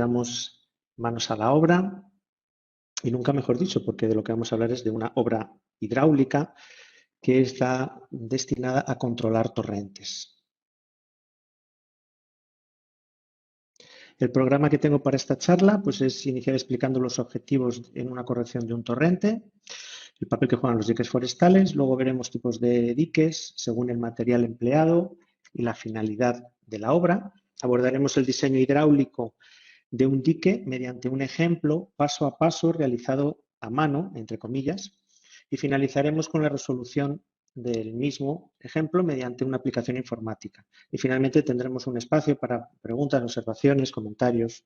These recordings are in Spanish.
damos manos a la obra, y nunca mejor dicho, porque de lo que vamos a hablar es de una obra hidráulica que está destinada a controlar torrentes. El programa que tengo para esta charla pues es iniciar explicando los objetivos en una corrección de un torrente, el papel que juegan los diques forestales, luego veremos tipos de diques según el material empleado y la finalidad de la obra. Abordaremos el diseño hidráulico de un dique mediante un ejemplo paso a paso realizado a mano, entre comillas, y finalizaremos con la resolución del mismo ejemplo mediante una aplicación informática. Y finalmente tendremos un espacio para preguntas, observaciones, comentarios.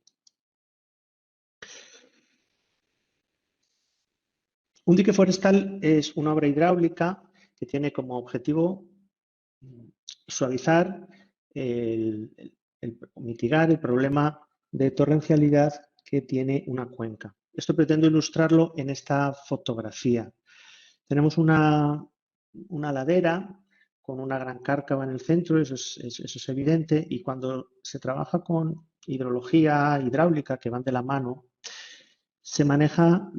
Un dique forestal es una obra hidráulica que tiene como objetivo suavizar, mitigar el problema de torrencialidad que tiene una cuenca. Esto pretendo ilustrarlo en esta fotografía. Tenemos una ladera con una gran cárcava en el centro, eso es evidente, y cuando se trabaja con hidrología hidráulica que van de la mano, se maneja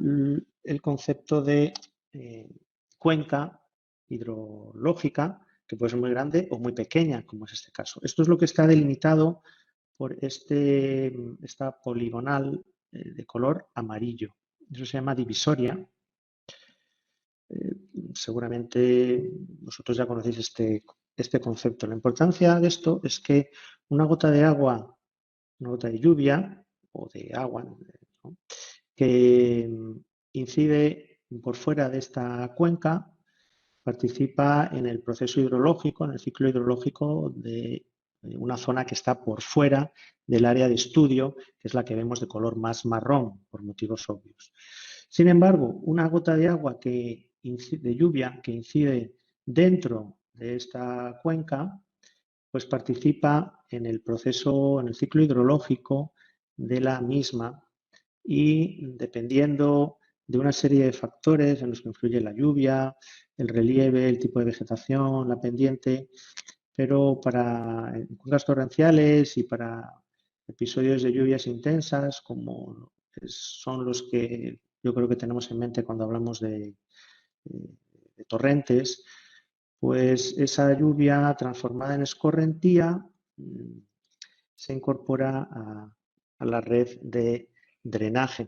el concepto de cuenca hidrológica, que puede ser muy grande o muy pequeña, como es este caso. Esto es lo que está delimitado por esta poligonal de color amarillo. Eso se llama divisoria. Seguramente vosotros ya conocéis este concepto. La importancia de esto es que una gota de agua, una gota de lluvia o de agua, ¿no?, que incide por fuera de esta cuenca, participa en el proceso hidrológico, en el ciclo hidrológico de una zona que está por fuera del área de estudio, que es la que vemos de color más marrón, por motivos obvios. Sin embargo, una gota de agua de lluvia que incide dentro de esta cuenca, pues participa en el proceso, en el ciclo hidrológico de la misma, y dependiendo de una serie de factores en los que influye la lluvia, el relieve, el tipo de vegetación, la pendiente, pero para cuencas torrenciales y para episodios de lluvias intensas, como son los que yo creo que tenemos en mente cuando hablamos de torrentes, pues esa lluvia transformada en escorrentía se incorpora a la red de drenaje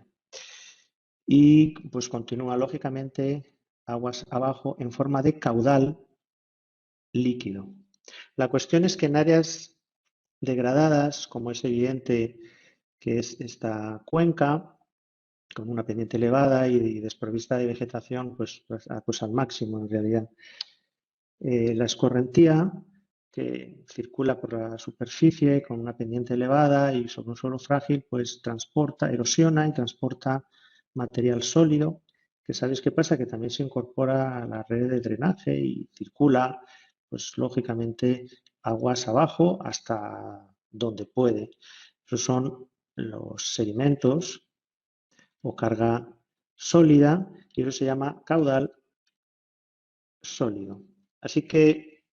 y pues continúa lógicamente aguas abajo en forma de caudal líquido. La cuestión es que en áreas degradadas, como es evidente que es esta cuenca, con una pendiente elevada y desprovista de vegetación, pues al máximo en realidad, la escorrentía que circula por la superficie con una pendiente elevada y sobre un suelo frágil, pues erosiona y transporta material sólido, que ¿sabéis qué pasa? Que también se incorpora a la red de drenaje y circula, pues lógicamente, aguas abajo hasta donde puede. Esos son los sedimentos o carga sólida y eso se llama caudal sólido. Así que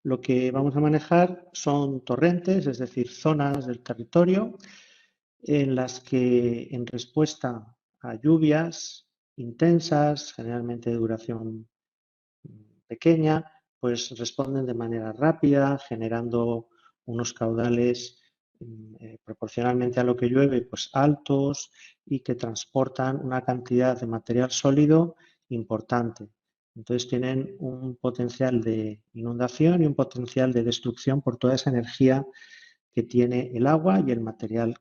lo que vamos a manejar son torrentes, es decir, zonas del territorio en las que en respuesta a lluvias intensas, generalmente de duración pequeña, pues responden de manera rápida, generando unos caudales proporcionalmente a lo que llueve, pues altos y que transportan una cantidad de material sólido importante. Entonces tienen un potencial de inundación y un potencial de destrucción por toda esa energía que tiene el agua y el material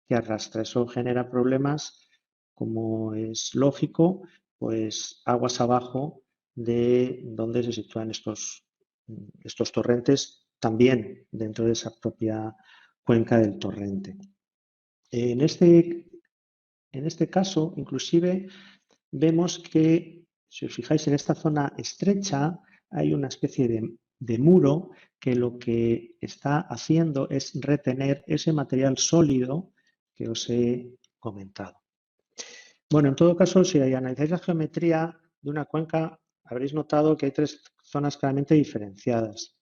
que arrastra. Eso genera problemas, como es lógico, pues aguas abajo de donde se sitúan estos torrentes, también dentro de esa propia cuenca del torrente. En este caso, inclusive, vemos que, si os fijáis, en esta zona estrecha hay una especie de muro que lo que está haciendo es retener ese material sólido que os he comentado. Bueno, en todo caso, si analizáis la geometría de una cuenca, habréis notado que hay tres zonas claramente diferenciadas.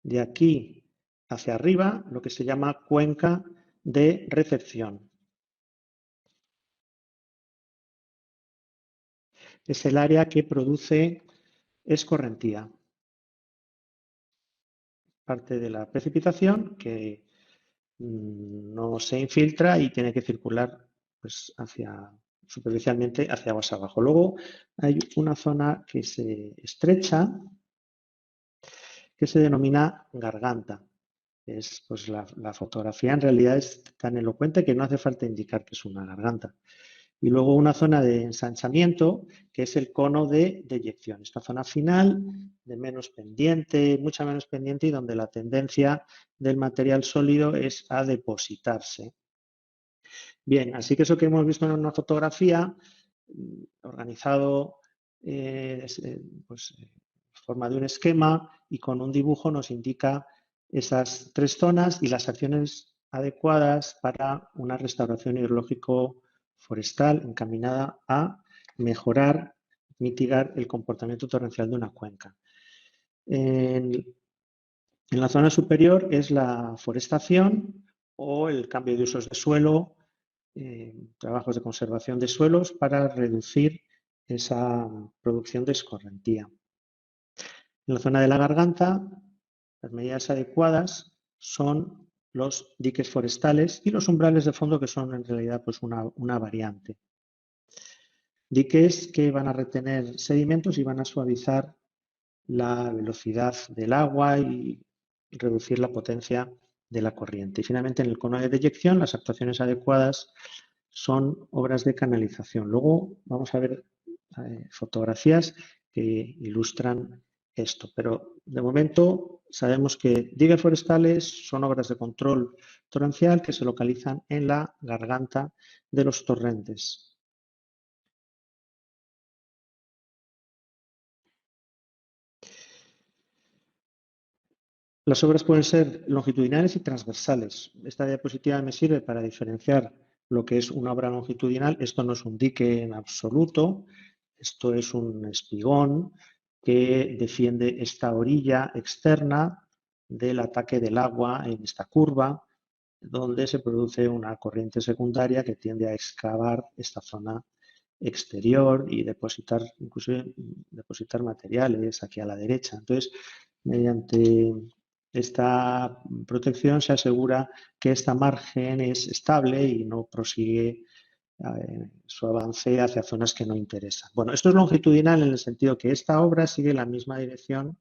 De aquí hacia arriba lo que se llama cuenca de recepción. Es el área que produce escorrentía. Parte de la precipitación que no se infiltra y tiene que circular pues, superficialmente hacia aguas abajo. Luego hay una zona que se estrecha, que se denomina garganta. Es, pues, la fotografía en realidad es tan elocuente que no hace falta indicar que es una garganta. Y luego una zona de ensanchamiento, que es el cono de deyección. Esta zona final, de menos pendiente, mucha menos pendiente, y donde la tendencia del material sólido es a depositarse. Bien, así que eso que hemos visto en una fotografía, organizado pues, en forma de un esquema y con un dibujo, nos indica esas tres zonas y las acciones adecuadas para una restauración hidrológico-forestal encaminada a mejorar, mitigar el comportamiento torrencial de una cuenca. En la zona superior es la forestación o el cambio de usos de suelo, trabajos de conservación de suelos para reducir esa producción de escorrentía. En la zona de la garganta, las medidas adecuadas son los diques forestales y los umbrales de fondo, que son en realidad pues una variante. Diques que van a retener sedimentos y van a suavizar la velocidad del agua y reducir la potencia de la corriente. Y finalmente, en el cono de deyección, las actuaciones adecuadas son obras de canalización. Luego vamos a ver fotografías que ilustran esto, pero de momento sabemos que diques forestales son obras de control torrencial que se localizan en la garganta de los torrentes. Las obras pueden ser longitudinales y transversales. Esta diapositiva me sirve para diferenciar lo que es una obra longitudinal. Esto no es un dique en absoluto, esto es un espigón que defiende esta orilla externa del ataque del agua en esta curva, donde se produce una corriente secundaria que tiende a excavar esta zona exterior y depositar, incluso depositar materiales aquí a la derecha. Entonces, mediante esta protección se asegura que esta margen es estable y no prosigue su avance hacia zonas que no interesan. Bueno, esto es longitudinal en el sentido que esta obra sigue la misma dirección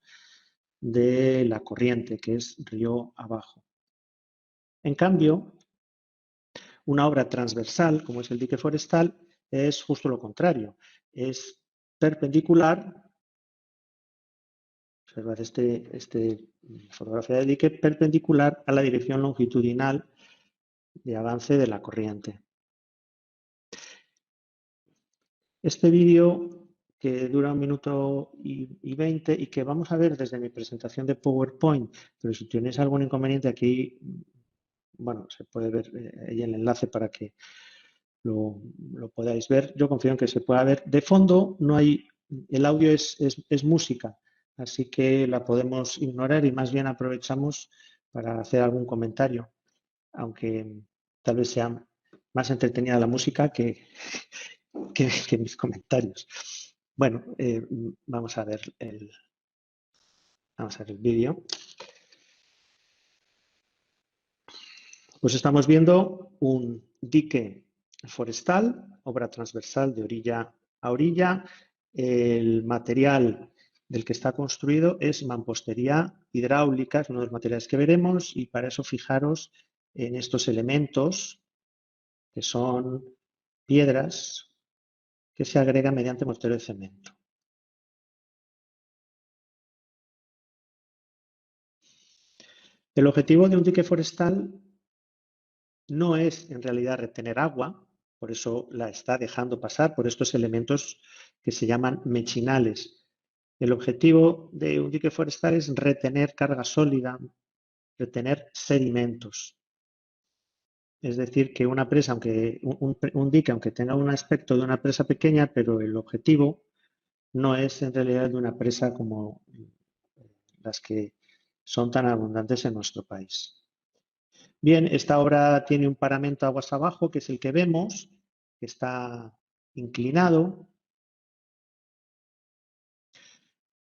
de la corriente, que es río abajo. En cambio, una obra transversal, como es el dique forestal, es justo lo contrario. Es perpendicular. Observad esta fotografía de dique perpendicular a la dirección longitudinal de avance de la corriente. Este vídeo, que dura 1 minuto y 20 y que vamos a ver desde mi presentación de PowerPoint, pero si tenéis algún inconveniente aquí, bueno, se puede ver ahí el enlace para que lo podáis ver. Yo confío en que se pueda ver. De fondo no hay, el audio es música, así que la podemos ignorar y más bien aprovechamos para hacer algún comentario, aunque tal vez sea más entretenida la música que mis comentarios. Bueno, vamos a ver el vídeo. Pues estamos viendo un dique forestal, obra transversal de orilla a orilla. El material del que está construido es mampostería hidráulica, es uno de los materiales que veremos, y para eso fijaros en estos elementos que son piedras que se agregan mediante mortero de cemento. El objetivo de un dique forestal no es en realidad retener agua, por eso la está dejando pasar por estos elementos que se llaman mechinales. El objetivo de un dique forestal es retener carga sólida, retener sedimentos. Es decir, que una presa, aunque un dique, aunque tenga un aspecto de una presa pequeña, pero el objetivo no es en realidad de una presa como las que son tan abundantes en nuestro país. Bien, esta obra tiene un paramento aguas abajo, que es el que vemos, que está inclinado.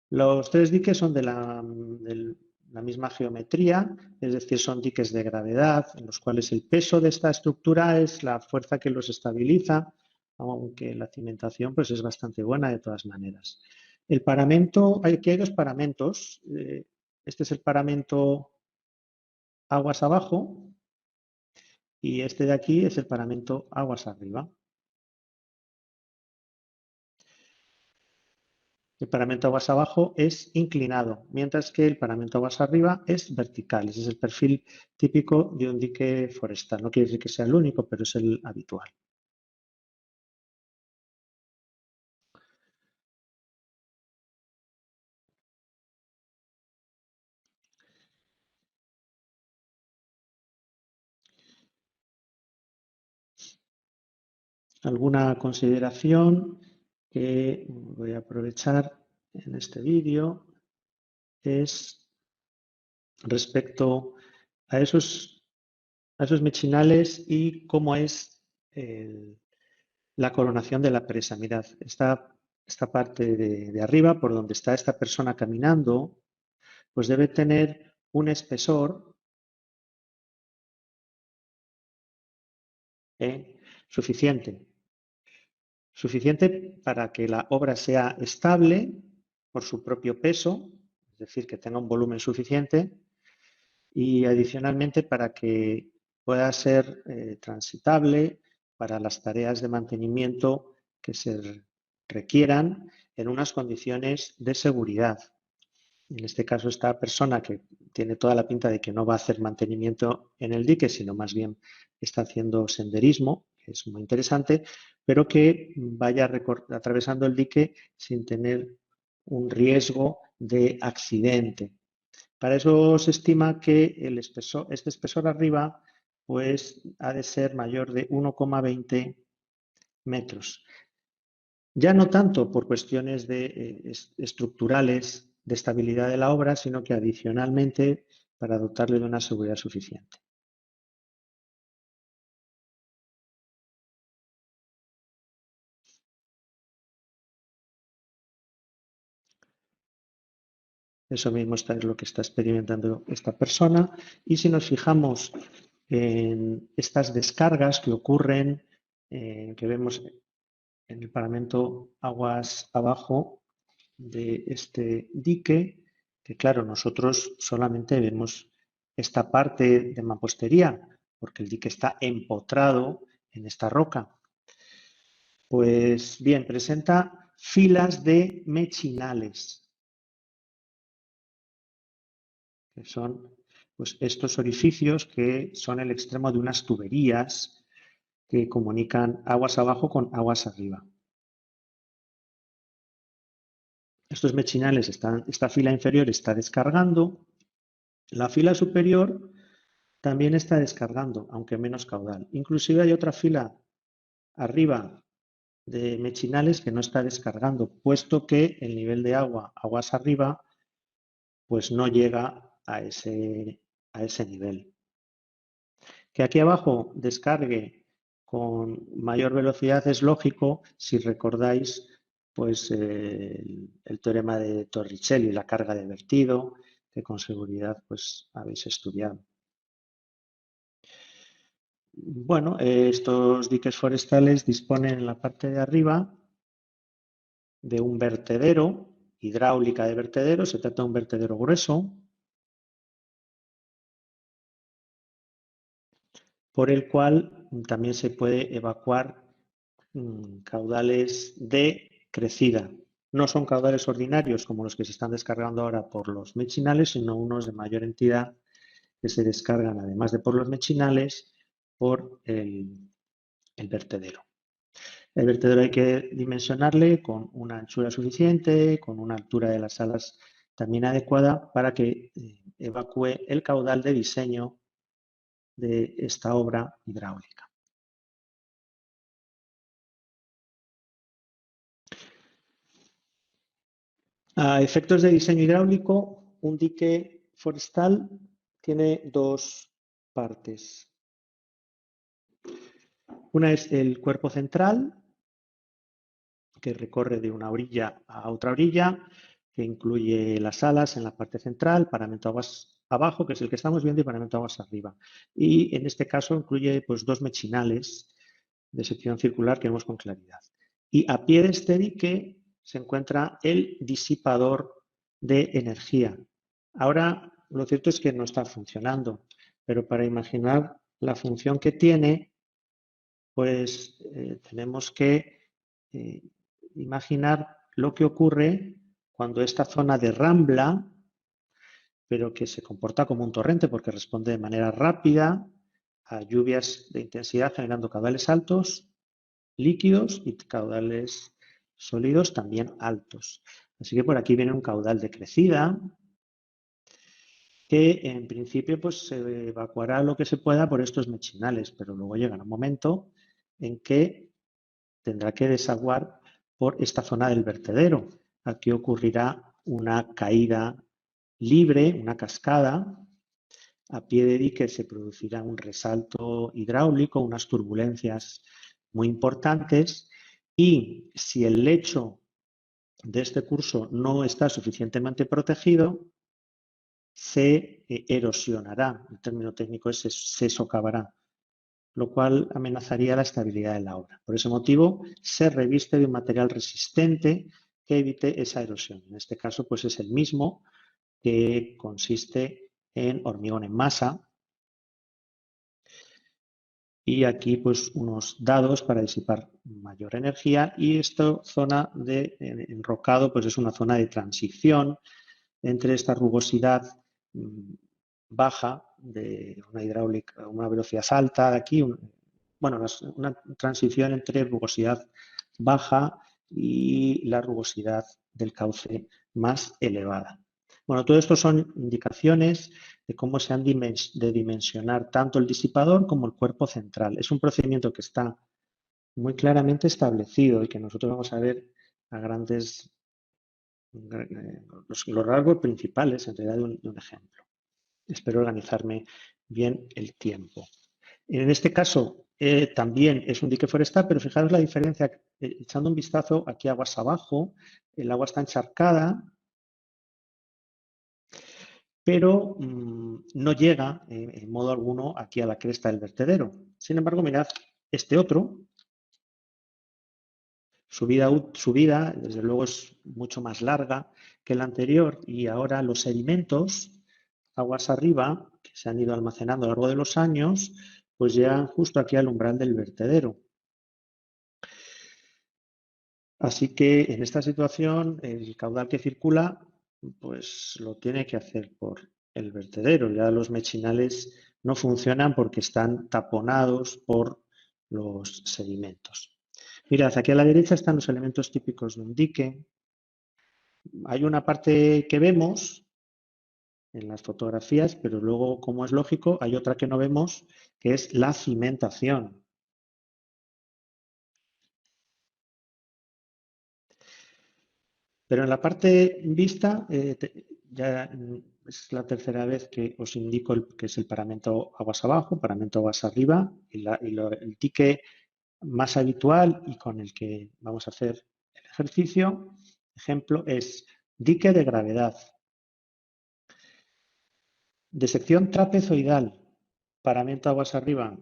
Los tres diques son de la misma geometría, es decir, son diques de gravedad, en los cuales el peso de esta estructura es la fuerza que los estabiliza, aunque la cimentación pues, es bastante buena de todas maneras. El paramento, aquí hay dos paramentos. Este es el paramento aguas abajo y este de aquí es el paramento aguas arriba. El paramento aguas abajo es inclinado, mientras que el paramento aguas arriba es vertical. Ese es el perfil típico de un dique forestal. No quiere decir que sea el único, pero es el habitual. Alguna consideración que voy a aprovechar en este vídeo es respecto a esos mechinales y cómo es la coronación de la presa. Mirad, esta parte de arriba, por donde está esta persona caminando, pues debe tener un espesor suficiente. Suficiente para que la obra sea estable por su propio peso, es decir, que tenga un volumen suficiente, y adicionalmente para que pueda ser transitable para las tareas de mantenimiento que se requieran en unas condiciones de seguridad. En este caso, esta persona que tiene toda la pinta de que no va a hacer mantenimiento en el dique, sino más bien está haciendo senderismo, que es muy interesante, pero que vaya atravesando el dique sin tener un riesgo de accidente. Para eso se estima que este espesor arriba pues, ha de ser mayor de 1,20 metros. Ya no tanto por cuestiones estructurales de estabilidad de la obra, sino que adicionalmente para dotarle de una seguridad suficiente. Eso mismo es lo que está experimentando esta persona. Y si nos fijamos en estas descargas que ocurren, que vemos en el paramento aguas abajo de este dique, que claro, nosotros solamente vemos esta parte de mampostería, porque el dique está empotrado en esta roca. Pues bien, presenta filas de mechinales, que son pues, estos orificios que son el extremo de unas tuberías que comunican aguas abajo con aguas arriba. Estos mechinales, esta fila inferior está descargando, la fila superior también está descargando, aunque menos caudal. Inclusive hay otra fila arriba de mechinales que no está descargando, puesto que el nivel de agua, aguas arriba, pues no llega a ese nivel. Que aquí abajo descargue con mayor velocidad es lógico si recordáis pues, el teorema de Torricelli, la carga de vertido, que con seguridad pues, habéis estudiado. Bueno, estos diques forestales disponen en la parte de arriba de un vertedero, hidráulica de vertedero, se trata de un vertedero grueso, por el cual también se puede evacuar caudales de crecida. No son caudales ordinarios como los que se están descargando ahora por los mechinales, sino unos de mayor entidad que se descargan, además de por los mechinales, por el vertedero. El vertedero hay que dimensionarle con una anchura suficiente, con una altura de las alas también adecuada para que evacúe el caudal de diseño de esta obra hidráulica. A efectos de diseño hidráulico, un dique forestal tiene dos partes. Una es el cuerpo central, que recorre de una orilla a otra orilla, que incluye las alas en la parte central, paramento aguas abajo, que es el que estamos viendo, y paramento aguas arriba. Y en este caso incluye pues, dos mechinales de sección circular que vemos con claridad. Y a pie de este dique se encuentra el disipador de energía. Ahora, lo cierto es que no está funcionando, pero para imaginar la función que tiene, pues tenemos que imaginar lo que ocurre cuando esta zona de rambla, pero que se comporta como un torrente porque responde de manera rápida a lluvias de intensidad generando caudales altos, líquidos y caudales sólidos también altos. Así que por aquí viene un caudal de crecida que en principio pues, se evacuará lo que se pueda por estos mechinales, pero luego llegará un momento en que tendrá que desaguar por esta zona del vertedero. Aquí ocurrirá una caída libre, una cascada. A pie de dique se producirá un resalto hidráulico, unas turbulencias muy importantes y si el lecho de este curso no está suficientemente protegido, se erosionará, el término técnico es se socavará, lo cual amenazaría la estabilidad de la obra. Por ese motivo, se reviste de un material resistente que evite esa erosión. En este caso, pues es el mismo, que consiste en hormigón en masa. Y aquí, pues, unos dados para disipar mayor energía. Y esta zona de enrocado, pues es una zona de transición entre esta rugosidad baja de una hidráulica, una velocidad alta de aquí, bueno, una transición entre rugosidad baja y la rugosidad del cauce más elevada. Bueno, todo esto son indicaciones de cómo se han de dimensionar tanto el disipador como el cuerpo central. Es un procedimiento que está muy claramente establecido y que nosotros vamos a ver a grandes, los rasgos principales en realidad de un ejemplo. Espero organizarme bien el tiempo. En este caso también es un dique forestal, pero fijaros la diferencia, echando un vistazo aquí aguas abajo, el agua está encharcada, pero no llega en modo alguno aquí a la cresta del vertedero. Sin embargo, mirad este otro, su vida desde luego es mucho más larga que el anterior y ahora los sedimentos, aguas arriba, que se han ido almacenando a lo largo de los años, pues llegan justo aquí al umbral del vertedero. Así que en esta situación el caudal que circula pues lo tiene que hacer por el vertedero. Ya los mechinales no funcionan porque están taponados por los sedimentos. Mirad, aquí a la derecha están los elementos típicos de un dique. Hay una parte que vemos en las fotografías, pero luego, como es lógico, hay otra que no vemos, que es la cimentación. Pero en la parte vista, ya es la tercera vez que os indico que es el paramento aguas abajo, paramento aguas arriba, el dique más habitual y con el que vamos a hacer el ejercicio, ejemplo, es dique de gravedad. De sección trapezoidal, paramento aguas arriba,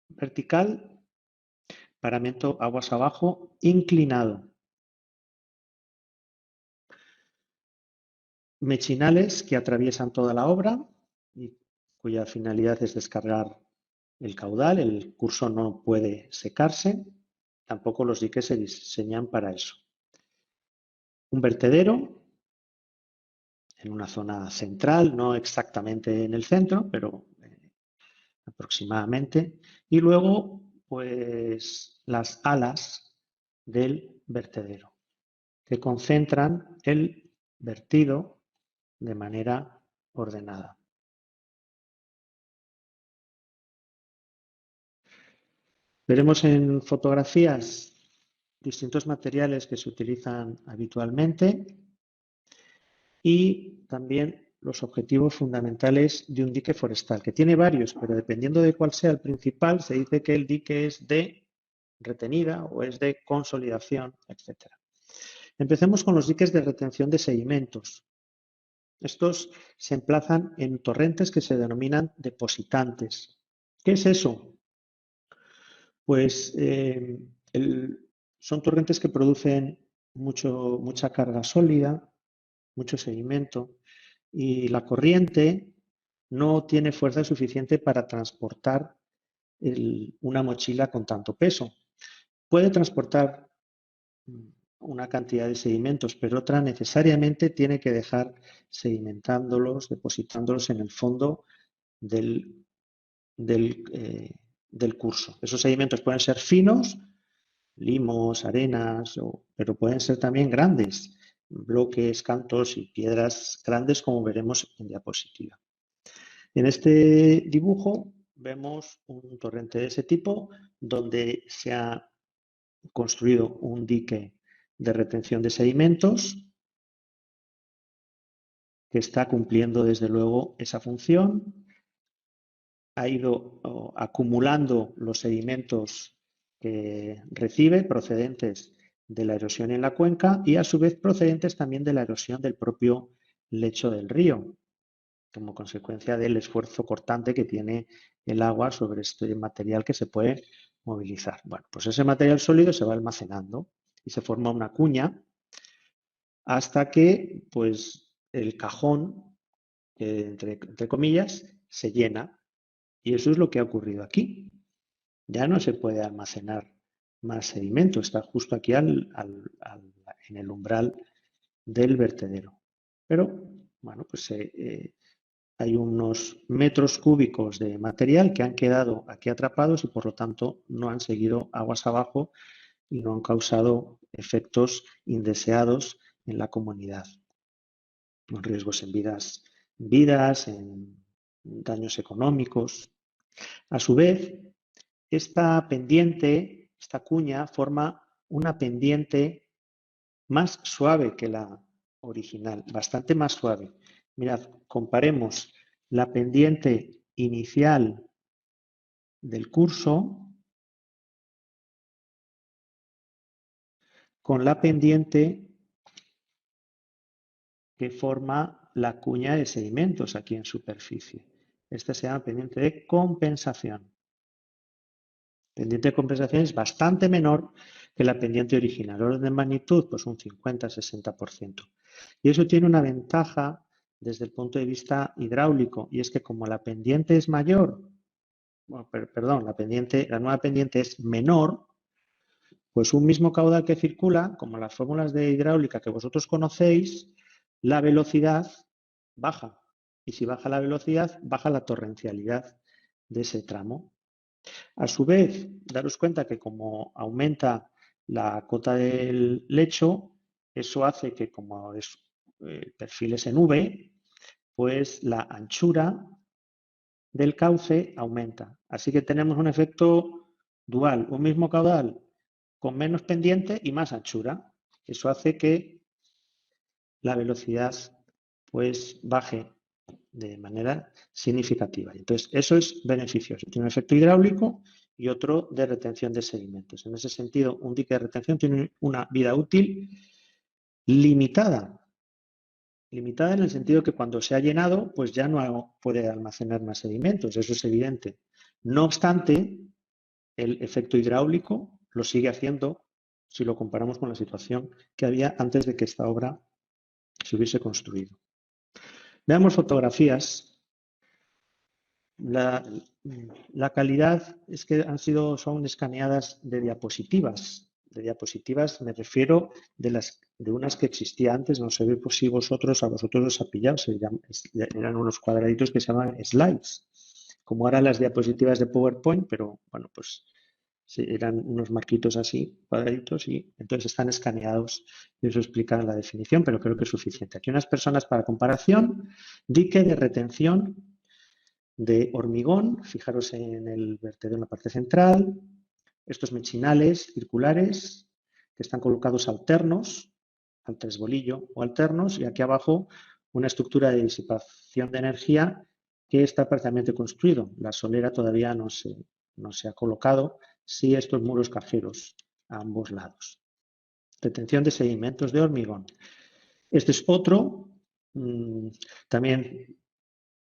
vertical, paramento aguas abajo, inclinado. Mechinales que atraviesan toda la obra y cuya finalidad es descargar el caudal. El curso no puede secarse, tampoco los diques se diseñan para eso. Un vertedero en una zona central, no exactamente en el centro, pero aproximadamente. Y luego, pues, las alas del vertedero, que concentran el vertido de manera ordenada. Veremos en fotografías distintos materiales que se utilizan habitualmente y también los objetivos fundamentales de un dique forestal, que tiene varios, pero dependiendo de cuál sea el principal, se dice que el dique es de retenida o es de consolidación, etc. Empecemos con los diques de retención de sedimentos. Estos se emplazan en torrentes que se denominan depositantes. ¿Qué es eso? Pues son torrentes que producen mucha carga sólida, mucho sedimento, y la corriente no tiene fuerza suficiente para transportar una mochila con tanto peso. Puede transportar una cantidad de sedimentos, pero otra necesariamente tiene que dejar sedimentándolos, depositándolos en el fondo del curso. Esos sedimentos pueden ser finos, limos, arenas, pero pueden ser también grandes, bloques, cantos y piedras grandes, como veremos en diapositiva. En este dibujo vemos un torrente de ese tipo donde se ha construido un dique de retención de sedimentos que está cumpliendo desde luego esa función. Ha ido acumulando los sedimentos que recibe procedentes de la erosión en la cuenca y a su vez procedentes también de la erosión del propio lecho del río, como consecuencia del esfuerzo cortante que tiene el agua sobre este material que se puede movilizar. Bueno, pues ese material sólido se va almacenando y se forma una cuña hasta que pues, el cajón, entre comillas, se llena. Y eso es lo que ha ocurrido aquí. Ya no se puede almacenar más sedimento, está justo aquí en el umbral del vertedero. Pero, bueno, pues hay unos metros cúbicos de material que han quedado aquí atrapados y por lo tanto no han seguido aguas abajo y no han causado efectos indeseados en la comunidad. Riesgos en vidas, en daños económicos. A su vez, esta pendiente, esta cuña, forma una pendiente más suave que la original, bastante más suave. Mirad, comparemos la pendiente inicial del curso con la pendiente que forma la cuña de sedimentos aquí en superficie. Esta se llama pendiente de compensación. Pendiente de compensación es bastante menor que la pendiente original. Orden de magnitud, pues un 50-60%. Y eso tiene una ventaja desde el punto de vista hidráulico, y es que como la pendiente es mayor, bueno, perdón, la nueva pendiente es menor, pues un mismo caudal que circula, como las fórmulas de hidráulica que vosotros conocéis, la velocidad baja. Y si baja la velocidad, baja la torrencialidad de ese tramo. A su vez, daros cuenta que como aumenta la cota del lecho, eso hace que como el perfil es en V, pues la anchura del cauce aumenta. Así que tenemos un efecto dual, un mismo caudal con menos pendiente y más anchura. Eso hace que la velocidad pues baje de manera significativa. Entonces, eso es beneficioso. Tiene un efecto hidráulico y otro de retención de sedimentos. En ese sentido, un dique de retención tiene una vida útil limitada. Limitada en el sentido que cuando se ha llenado, pues ya no puede almacenar más sedimentos, eso es evidente. No obstante, el efecto hidráulico lo sigue haciendo si lo comparamos con la situación que había antes de que esta obra se hubiese construido. Veamos fotografías. La calidad es que son escaneadas de diapositivas. De diapositivas me refiero de unas que existía antes, no sé si a vosotros os ha pillado, eran unos cuadraditos que se llaman slides, como ahora las diapositivas de PowerPoint, pero bueno, pues sí, eran unos marquitos así, cuadraditos, y entonces están escaneados y eso explica la definición, pero creo que es suficiente. Aquí unas personas para comparación, dique de retención de hormigón, fijaros en el vertedero en la parte central, estos mechinales circulares que están colocados alternos, al tresbolillo o alternos, y aquí abajo una estructura de disipación de energía que está parcialmente construido. La solera todavía no se ha colocado, sí estos muros cajeros a ambos lados. Retención de sedimentos de hormigón. Este es otro, también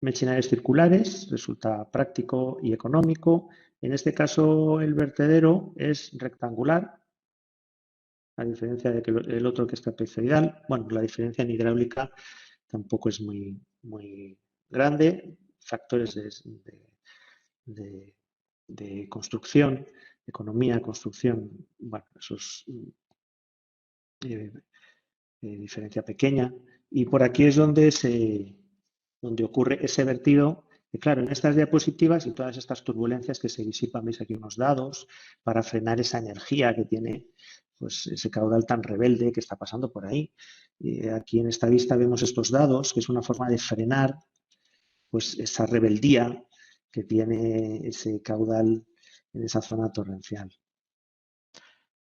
mechinales circulares, resulta práctico y económico. En este caso el vertedero es rectangular, a diferencia de que el otro que es trapezoidal. Bueno, la diferencia en hidráulica tampoco es muy grande. Factores de construcción, economía, construcción, bueno, eso es diferencia pequeña. Y por aquí es donde ocurre ese vertido. Y claro, en estas diapositivas y todas estas turbulencias que se disipan, veis aquí unos dados para frenar esa energía que tiene pues, ese caudal tan rebelde que está pasando por ahí. Y aquí en esta vista vemos estos dados, que es una forma de frenar pues, esa rebeldía que tiene ese caudal en esa zona torrencial.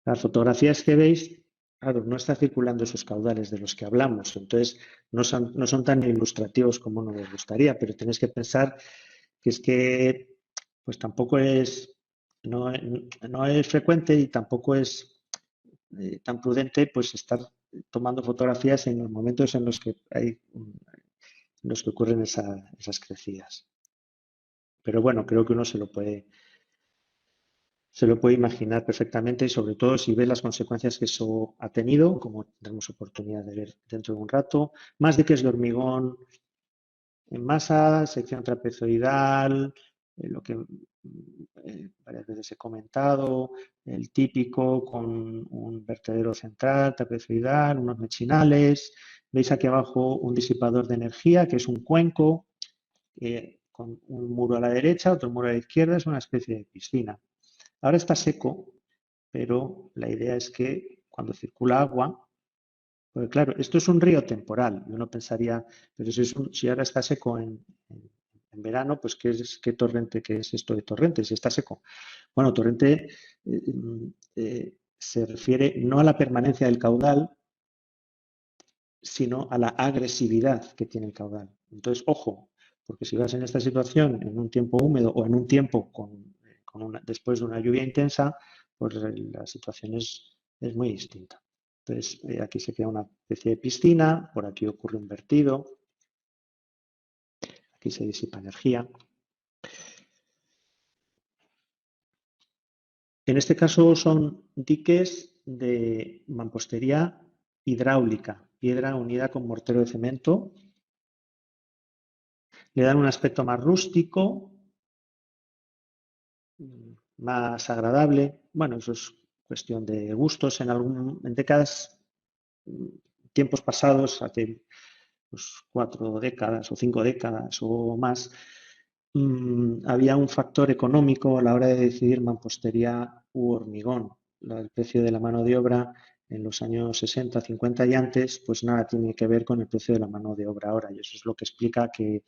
Las fotografías que veis, claro, no está circulando esos caudales de los que hablamos, entonces no son tan ilustrativos como nos gustaría, pero tenéis que pensar que es que pues tampoco no es frecuente y tampoco es tan prudente pues estar tomando fotografías en los momentos en los que ocurren esas crecidas. Pero bueno, creo que uno se lo puede imaginar perfectamente y sobre todo si ves las consecuencias que eso ha tenido, como tendremos oportunidad de ver dentro de un rato. Más diques de hormigón en masa, sección trapezoidal, lo que varias veces he comentado, el típico con un vertedero central, trapezoidal, unos mechinales. Veis aquí abajo un disipador de energía que es un cuenco con un muro a la derecha, otro muro a la izquierda, es una especie de piscina. Ahora está seco, pero la idea es que cuando circula agua, porque claro, esto es un río temporal, y uno pensaría, pero si ahora está seco en verano, pues ¿qué torrente, qué es esto de torrente? Si está seco. Bueno, torrente se refiere no a la permanencia del caudal, sino a la agresividad que tiene el caudal. Entonces, ojo, porque si vas en esta situación en un tiempo húmedo o en un tiempo después de una lluvia intensa, pues la situación es muy distinta. Entonces, aquí se crea una especie de piscina, por aquí ocurre un vertido, aquí se disipa energía. En este caso son diques de mampostería hidráulica, piedra unida con mortero de cemento. Le dan un aspecto más rústico, más agradable. Bueno, eso es cuestión de gustos. En décadas, tiempos pasados, hace pues, 4 décadas o 5 décadas o más, había un factor económico a la hora de decidir mampostería u hormigón. El precio de la mano de obra en los años 60, 50 y antes, pues nada tiene que ver con el precio de la mano de obra ahora. Y eso es lo que explica que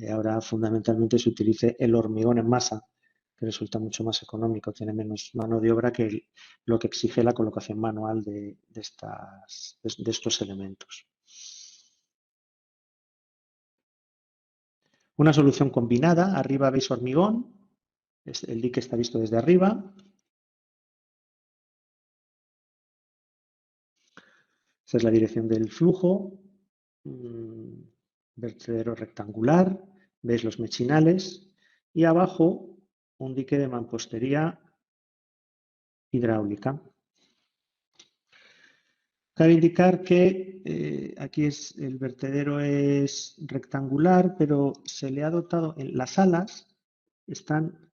ahora fundamentalmente se utilice el hormigón en masa, que resulta mucho más económico, tiene menos mano de obra que lo que exige la colocación manual de estos elementos. Una solución combinada, arriba veis hormigón, el dique está visto desde arriba. Esa es la dirección del flujo, vertedero rectangular, veis los mechinales y abajo un dique de mampostería hidráulica. Cabe indicar que aquí el vertedero es rectangular, pero se le ha dotado, las alas están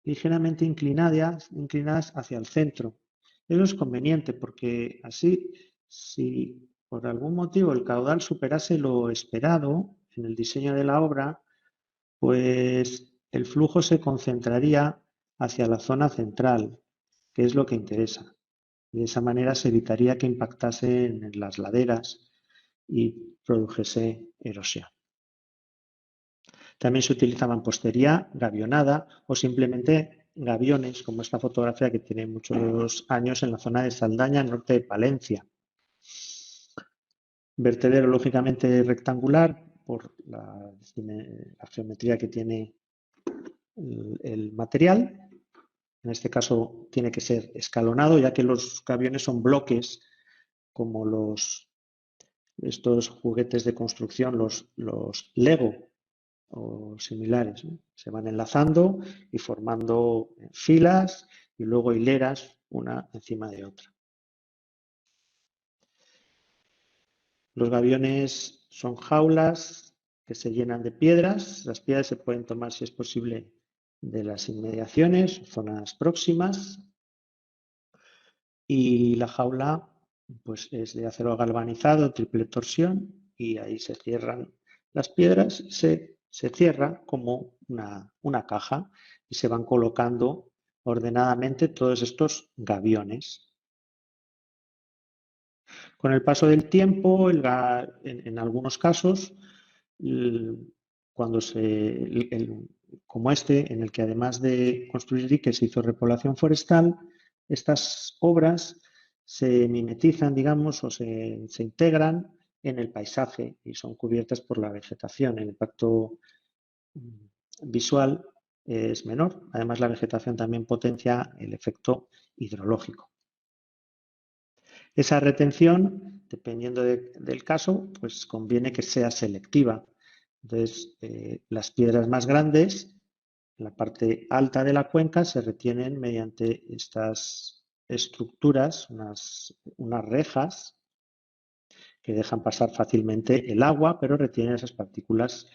ligeramente inclinadas hacia el centro. Eso es conveniente porque así, si por algún motivo el caudal superase lo esperado en el diseño de la obra, pues el flujo se concentraría hacia la zona central, que es lo que interesa. De esa manera se evitaría que impactase en las laderas y produjese erosión. También se utiliza mampostería gavionada o simplemente gaviones, como esta fotografía que tiene muchos años en la zona de Saldaña, norte de Palencia. Vertedero lógicamente rectangular por la geometría que tiene el material. En este caso tiene que ser escalonado, ya que los gaviones son bloques como estos juguetes de construcción, los Lego o similares, ¿no? Se van enlazando y formando filas y luego hileras una encima de otra. Los gaviones son jaulas que se llenan de piedras. Las piedras se pueden tomar, si es posible, de las inmediaciones, zonas próximas. Y la jaula pues, es de acero galvanizado, triple torsión, y ahí se cierran las piedras, se cierra como una caja y se van colocando ordenadamente todos estos gaviones. Con el paso del tiempo, en algunos casos, cuando como este, en el que además de construir diques se hizo repoblación forestal, estas obras se mimetizan, digamos, o se integran en el paisaje y son cubiertas por la vegetación. El impacto visual es menor. Además, la vegetación también potencia el efecto hidrológico. Esa retención, dependiendo del caso, pues conviene que sea selectiva. Entonces, las piedras más grandes, en la parte alta de la cuenca, se retienen mediante estas estructuras, unas rejas que dejan pasar fácilmente el agua, pero retienen esas partículas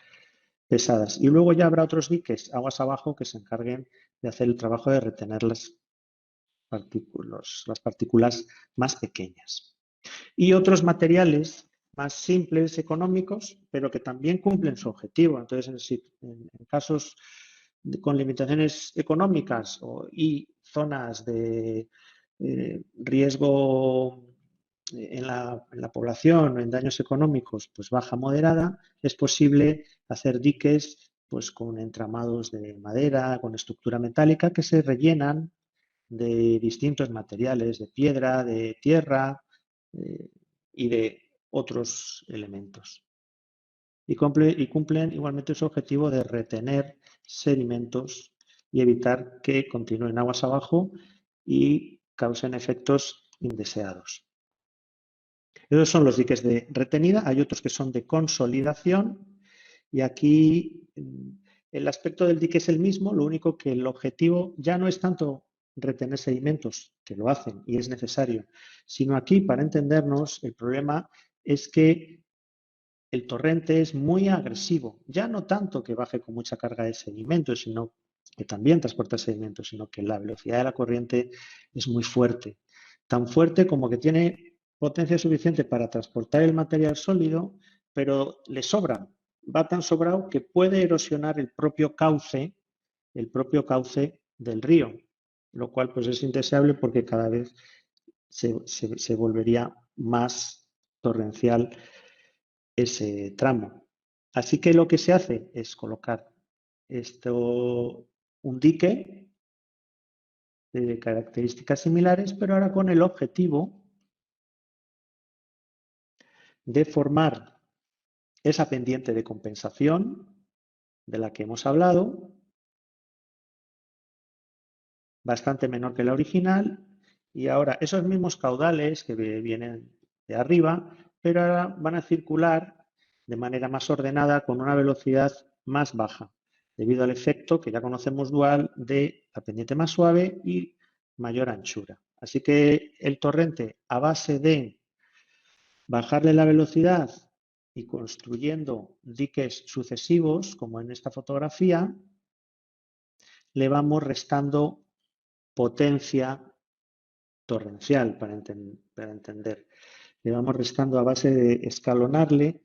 pesadas. Y luego ya habrá otros diques aguas abajo que se encarguen de hacer el trabajo de retener las partículas más pequeñas. Y otros materiales más simples, económicos, pero que también cumplen su objetivo. Entonces, en casos con limitaciones económicas y zonas de riesgo en la población o en daños económicos, pues baja moderada, es posible hacer diques pues con entramados de madera, con estructura metálica que se rellenan de distintos materiales, de piedra, de tierra y de otros elementos. Y cumplen igualmente su objetivo de retener sedimentos y evitar que continúen aguas abajo y causen efectos indeseados. Esos son los diques de retenida. Hay otros que son de consolidación y aquí el aspecto del dique es el mismo, lo único que el objetivo ya no es tanto retener sedimentos, que lo hacen y es necesario, sino aquí, para entendernos, el problema es que el torrente es muy agresivo, ya no tanto que baje con mucha carga de sedimentos, sino que también transporta sedimentos, sino que la velocidad de la corriente es muy fuerte, tan fuerte como que tiene potencia suficiente para transportar el material sólido, pero le sobra, va tan sobrado que puede erosionar el propio cauce del río, lo cual pues es indeseable porque cada vez se volvería más torrencial ese tramo. Así que lo que se hace es colocar un dique de características similares, pero ahora con el objetivo de formar esa pendiente de compensación de la que hemos hablado, bastante menor que la original, y ahora esos mismos caudales que vienen de arriba, pero ahora van a circular de manera más ordenada con una velocidad más baja, debido al efecto que ya conocemos dual de la pendiente más suave y mayor anchura. Así que el torrente, a base de bajarle la velocidad y construyendo diques sucesivos, como en esta fotografía, le vamos restando potencia torrencial para entender. Le vamos restando a base de escalonarle,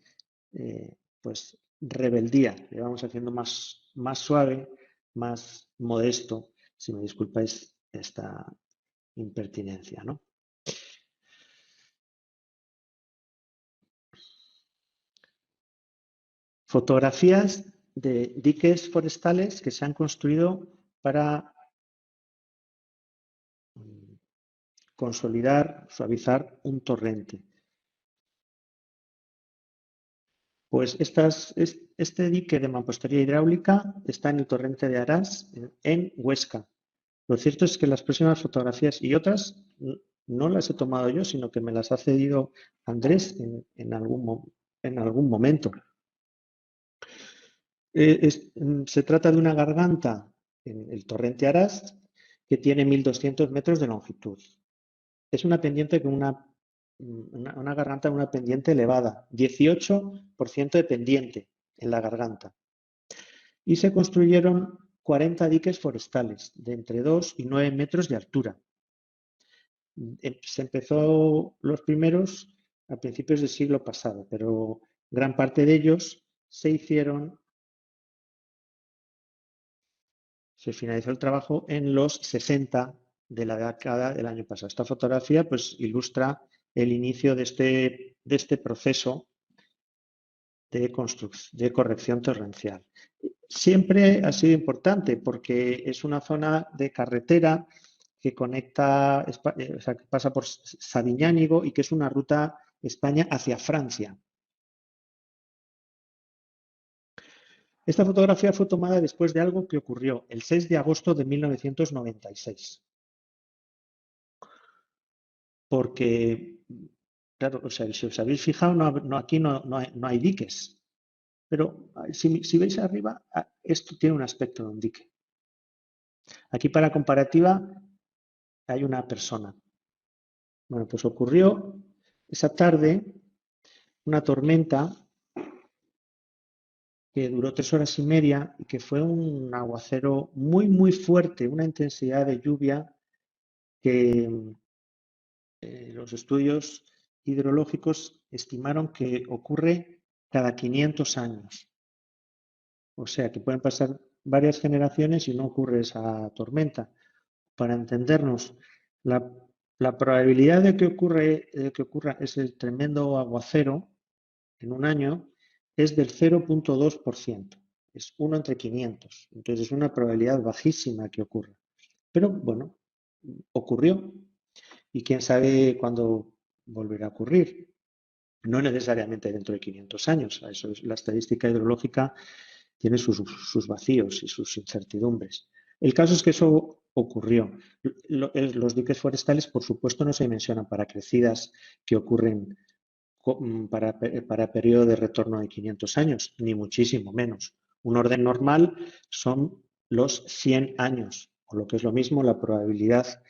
pues rebeldía, le vamos haciendo más suave, más modesto, si me disculpáis esta impertinencia, ¿no? Fotografías de diques forestales que se han construido para consolidar, suavizar un torrente. Pues este dique de mampostería hidráulica está en el torrente de Arás, en Huesca. Lo cierto es que las próximas fotografías y otras no las he tomado yo, sino que me las ha cedido Andrés en algún momento. Se trata de una garganta en el torrente Arás que tiene 1.200 metros de longitud. Es una pendiente con una garganta, una pendiente elevada, 18% de pendiente en la garganta. Y se construyeron 40 diques forestales de entre 2 y 9 metros de altura. Se empezó los primeros a principios del siglo pasado, pero gran parte de ellos se finalizó el trabajo en los 60 de la década del año pasado. Esta fotografía pues ilustra el inicio de este proceso de corrección torrencial. Siempre ha sido importante porque es una zona de carretera que conecta, o sea, que pasa por Sabiñánigo y que es una ruta España hacia Francia. Esta fotografía fue tomada después de algo que ocurrió el 6 de agosto de 1996. Porque, claro, o sea, si os habéis fijado, aquí no hay diques. Pero si veis arriba, esto tiene un aspecto de un dique. Aquí para comparativa hay una persona. Bueno, pues ocurrió esa tarde una tormenta que duró 3 horas y media y que fue un aguacero muy, muy fuerte, una intensidad de lluvia que los estudios hidrológicos estimaron que ocurre cada 500 años. O sea, que pueden pasar varias generaciones y no ocurre esa tormenta. Para entendernos, la probabilidad de que ocurra ese tremendo aguacero en un año es del 0,2%. Es 1 entre 500. Entonces es una probabilidad bajísima que ocurra. Pero bueno, ocurrió. Y quién sabe cuándo volverá a ocurrir. No necesariamente dentro de 500 años. La estadística hidrológica tiene sus vacíos y sus incertidumbres. El caso es que eso ocurrió. Los diques forestales, por supuesto, no se dimensionan para crecidas que ocurren para periodo de retorno de 500 años, ni muchísimo menos. Un orden normal son los 100 años, o lo que es lo mismo, la probabilidad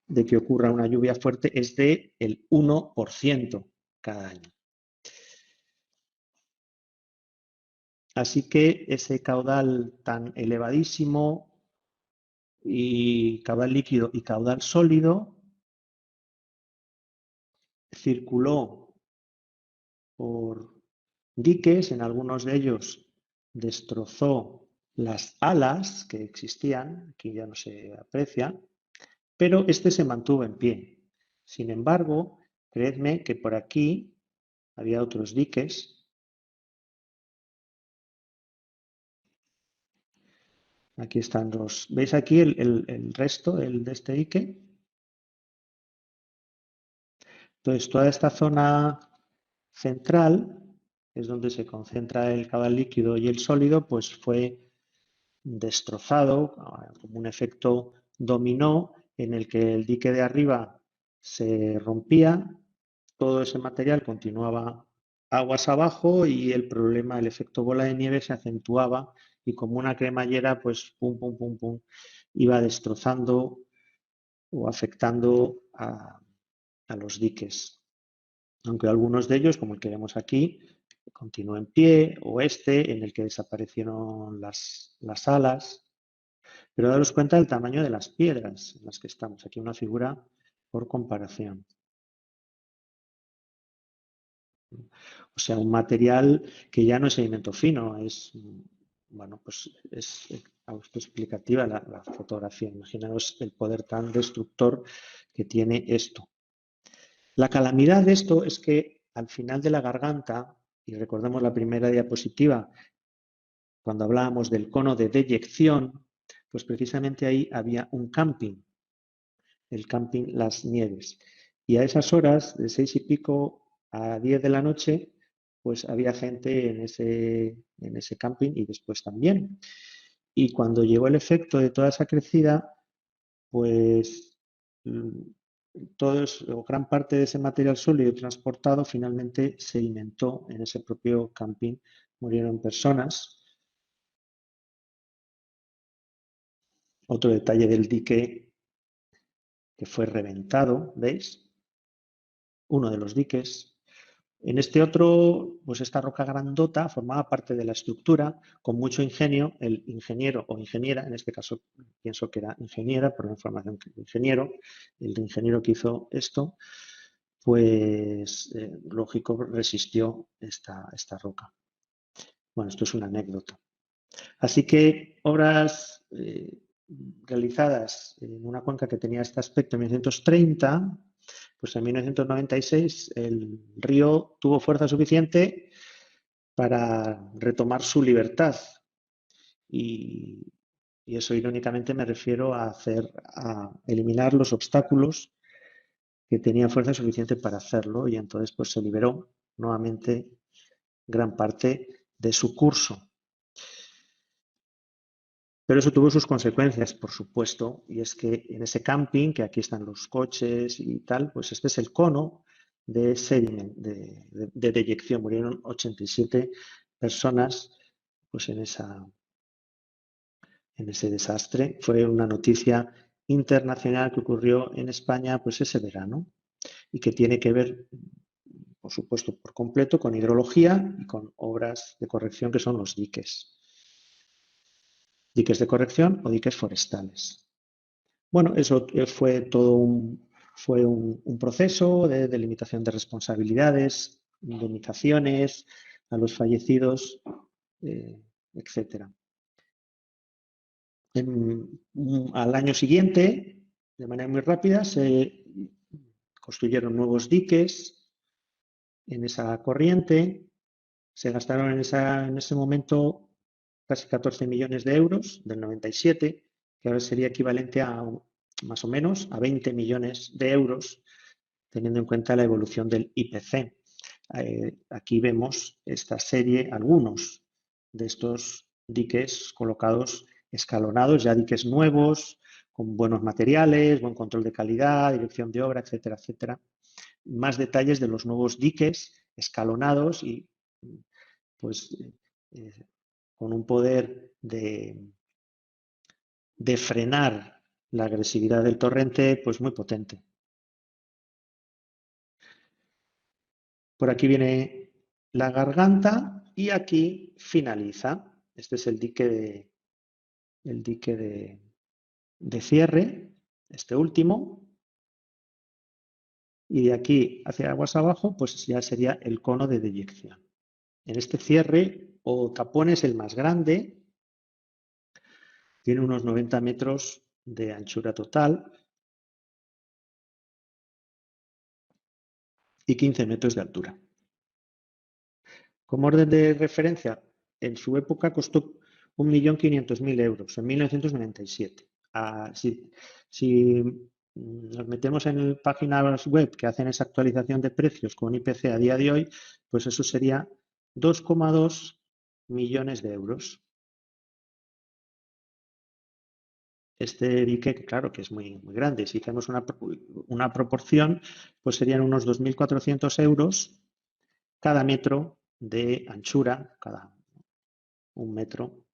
de que ocurra una lluvia fuerte es del 1% cada año. Así que ese caudal tan elevadísimo y caudal líquido y caudal sólido circuló por diques, en algunos de ellos destrozó las alas que existían, aquí ya no se aprecia, pero este se mantuvo en pie. Sin embargo, creedme que por aquí había otros diques. Aquí están los... ¿Veis aquí el resto de este dique? Entonces, toda esta zona central es donde se concentra el caudal líquido y el sólido, pues fue destrozado como un efecto dominó en el que el dique de arriba se rompía, todo ese material continuaba aguas abajo y el problema, el efecto bola de nieve se acentuaba y como una cremallera, pues pum, pum, pum, pum, iba destrozando o afectando a los diques. Aunque algunos de ellos, como el que vemos aquí, continuó en pie, o este, en el que desaparecieron las alas. Pero daros cuenta del tamaño de las piedras en las que estamos. Aquí una figura por comparación. O sea, un material que ya no es sedimento fino, es, bueno, pues es autoexplicativa la fotografía. Imaginaos el poder tan destructor que tiene esto. La calamidad de esto es que al final de la garganta, y recordemos la primera diapositiva, cuando hablábamos del cono de deyección, pues precisamente ahí había un camping, el camping Las Nieves. Y a esas horas, de 6 y pico a 10 de la noche, pues había gente en ese camping y después también. Y cuando llegó el efecto de toda esa crecida, pues o gran parte de ese material sólido transportado finalmente sedimentó en ese propio camping. Murieron personas. Otro detalle del dique que fue reventado, ¿veis? Uno de los diques. En este otro, pues esta roca grandota formaba parte de la estructura con mucho ingenio. El ingeniero o ingeniera, en este caso pienso que era ingeniera, por la información que ingeniero, el ingeniero que hizo esto, pues lógico, resistió esta roca. Bueno, esto es una anécdota. Así que obras realizadas en una cuenca que tenía este aspecto en 1930, pues en 1996 el río tuvo fuerza suficiente para retomar su libertad. Y eso irónicamente me refiero a eliminar los obstáculos que tenían fuerza suficiente para hacerlo, y entonces pues se liberó nuevamente gran parte de su curso. Pero eso tuvo sus consecuencias, por supuesto, y es que en ese camping, que aquí están los coches y tal, pues este es el cono de deyección. Murieron 87 personas pues en ese desastre. Fue una noticia internacional que ocurrió en España pues ese verano y que tiene que ver, por supuesto, por completo con hidrología y con obras de corrección que son los diques. Diques de corrección o diques forestales. Bueno, eso fue todo un proceso de delimitación de responsabilidades, indemnizaciones a los fallecidos, etcétera. Al año siguiente, de manera muy rápida, se construyeron nuevos diques en esa corriente. Se gastaron en ese momento casi 14 millones de euros del 97, que ahora sería equivalente a más o menos a 20 millones de euros, teniendo en cuenta la evolución del IPC. Aquí vemos esta serie, algunos de estos diques colocados escalonados, ya diques nuevos, con buenos materiales, buen control de calidad, dirección de obra, etcétera, etcétera. Más detalles de los nuevos diques escalonados y pues con un poder de frenar la agresividad del torrente pues muy potente. Por aquí viene la garganta y aquí finaliza. Este es el dique de cierre, este último. Y de aquí hacia aguas abajo, pues ya sería el cono de deyección. En este cierre o tapón es el más grande, tiene unos 90 metros de anchura total y 15 metros de altura. Como orden de referencia, en su época costó 1.500.000 euros, en 1997. Si nos metemos en páginas web que hacen esa actualización de precios con IPC a día de hoy, pues eso sería 2,2 millones de euros. Este dique, claro, que es muy, muy grande. Si hacemos una proporción, pues serían unos 2.400 euros cada metro de anchura, cada 1 metro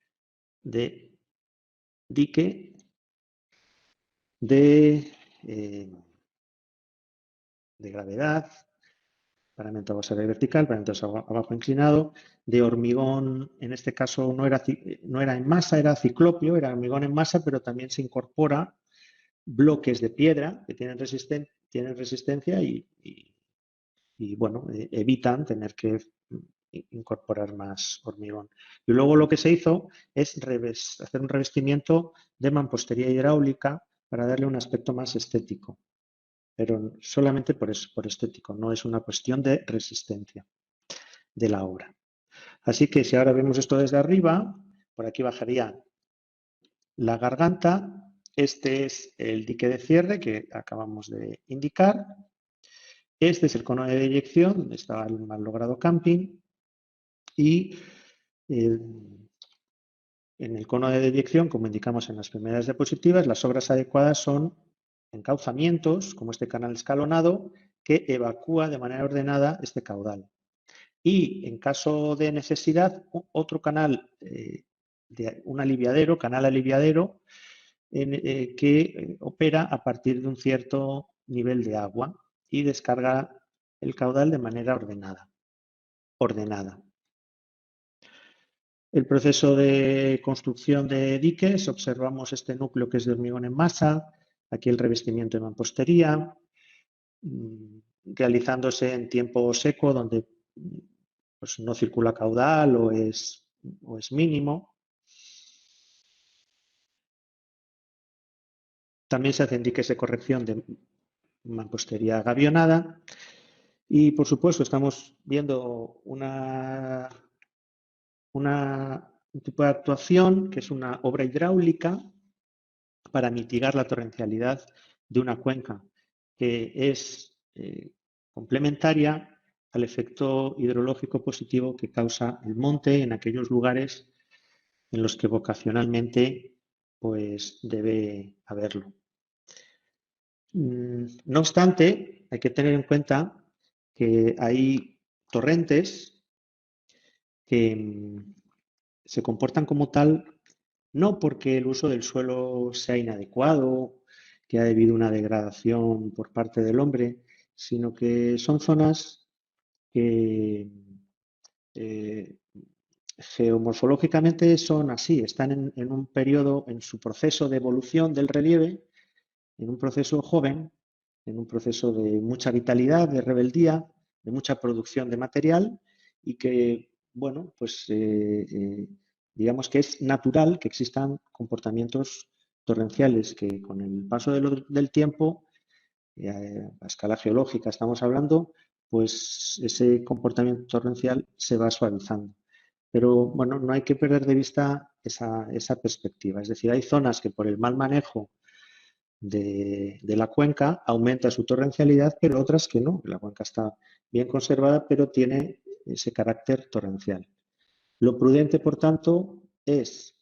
de dique de gravedad, paramento a base vertical, paramento abajo inclinado, de hormigón, en este caso no era en masa, era ciclopio, era hormigón en masa, pero también se incorpora bloques de piedra que tienen resistencia y bueno, evitan tener que incorporar más hormigón. Y luego lo que se hizo es hacer un revestimiento de mampostería hidráulica para darle un aspecto más estético, pero solamente por estético, no es una cuestión de resistencia de la obra. Así que si ahora vemos esto desde arriba, por aquí bajaría la garganta. Este es el dique de cierre que acabamos de indicar. Este es el cono de deyección, donde estaba el mal logrado camping. Y en el cono de deyección, como indicamos en las primeras diapositivas, las obras adecuadas son encauzamientos, como este canal escalonado, que evacúa de manera ordenada este caudal. Y en caso de necesidad, otro canal, un aliviadero, canal aliviadero, que opera a partir de un cierto nivel de agua y descarga el caudal de manera ordenada. El proceso de construcción de diques, observamos este núcleo que es de hormigón en masa, aquí el revestimiento de mampostería, realizándose en tiempo seco donde pues, no circula caudal o es mínimo. También se hacen diques de corrección de mampostería gavionada y, por supuesto, estamos viendo un tipo de actuación que es una obra hidráulica para mitigar la torrencialidad de una cuenca, que es complementaria al efecto hidrológico positivo que causa el monte en aquellos lugares en los que vocacionalmente pues, debe haberlo. No obstante, hay que tener en cuenta que hay torrentes que se comportan como tal no porque el uso del suelo sea inadecuado, que ha debido una degradación por parte del hombre, sino que son zonas que geomorfológicamente son así, están en un periodo, en su proceso de evolución del relieve, en un proceso joven, en un proceso de mucha vitalidad, de rebeldía, de mucha producción de material y que, bueno, pues digamos que es natural que existan comportamientos torrenciales que con el paso del tiempo, a escala geológica estamos hablando, pues ese comportamiento torrencial se va suavizando. Pero bueno, no hay que perder de vista esa perspectiva. Es decir, hay zonas que por el mal manejo de la cuenca aumenta su torrencialidad, pero otras que no. La cuenca está bien conservada, pero tiene ese carácter torrencial. Lo prudente, por tanto, es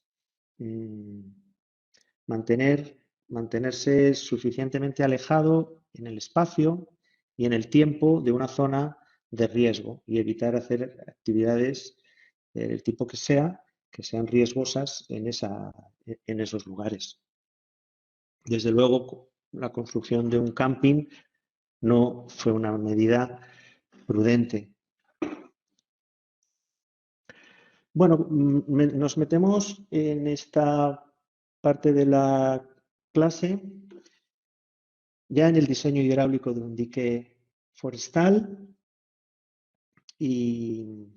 mantenerse suficientemente alejado en el espacio y en el tiempo de una zona de riesgo y evitar hacer actividades del tipo que sean riesgosas en esos lugares. Desde luego, la construcción de un camping no fue una medida prudente. Bueno, nos metemos en esta parte de la clase ya en el diseño hidráulico de un dique forestal y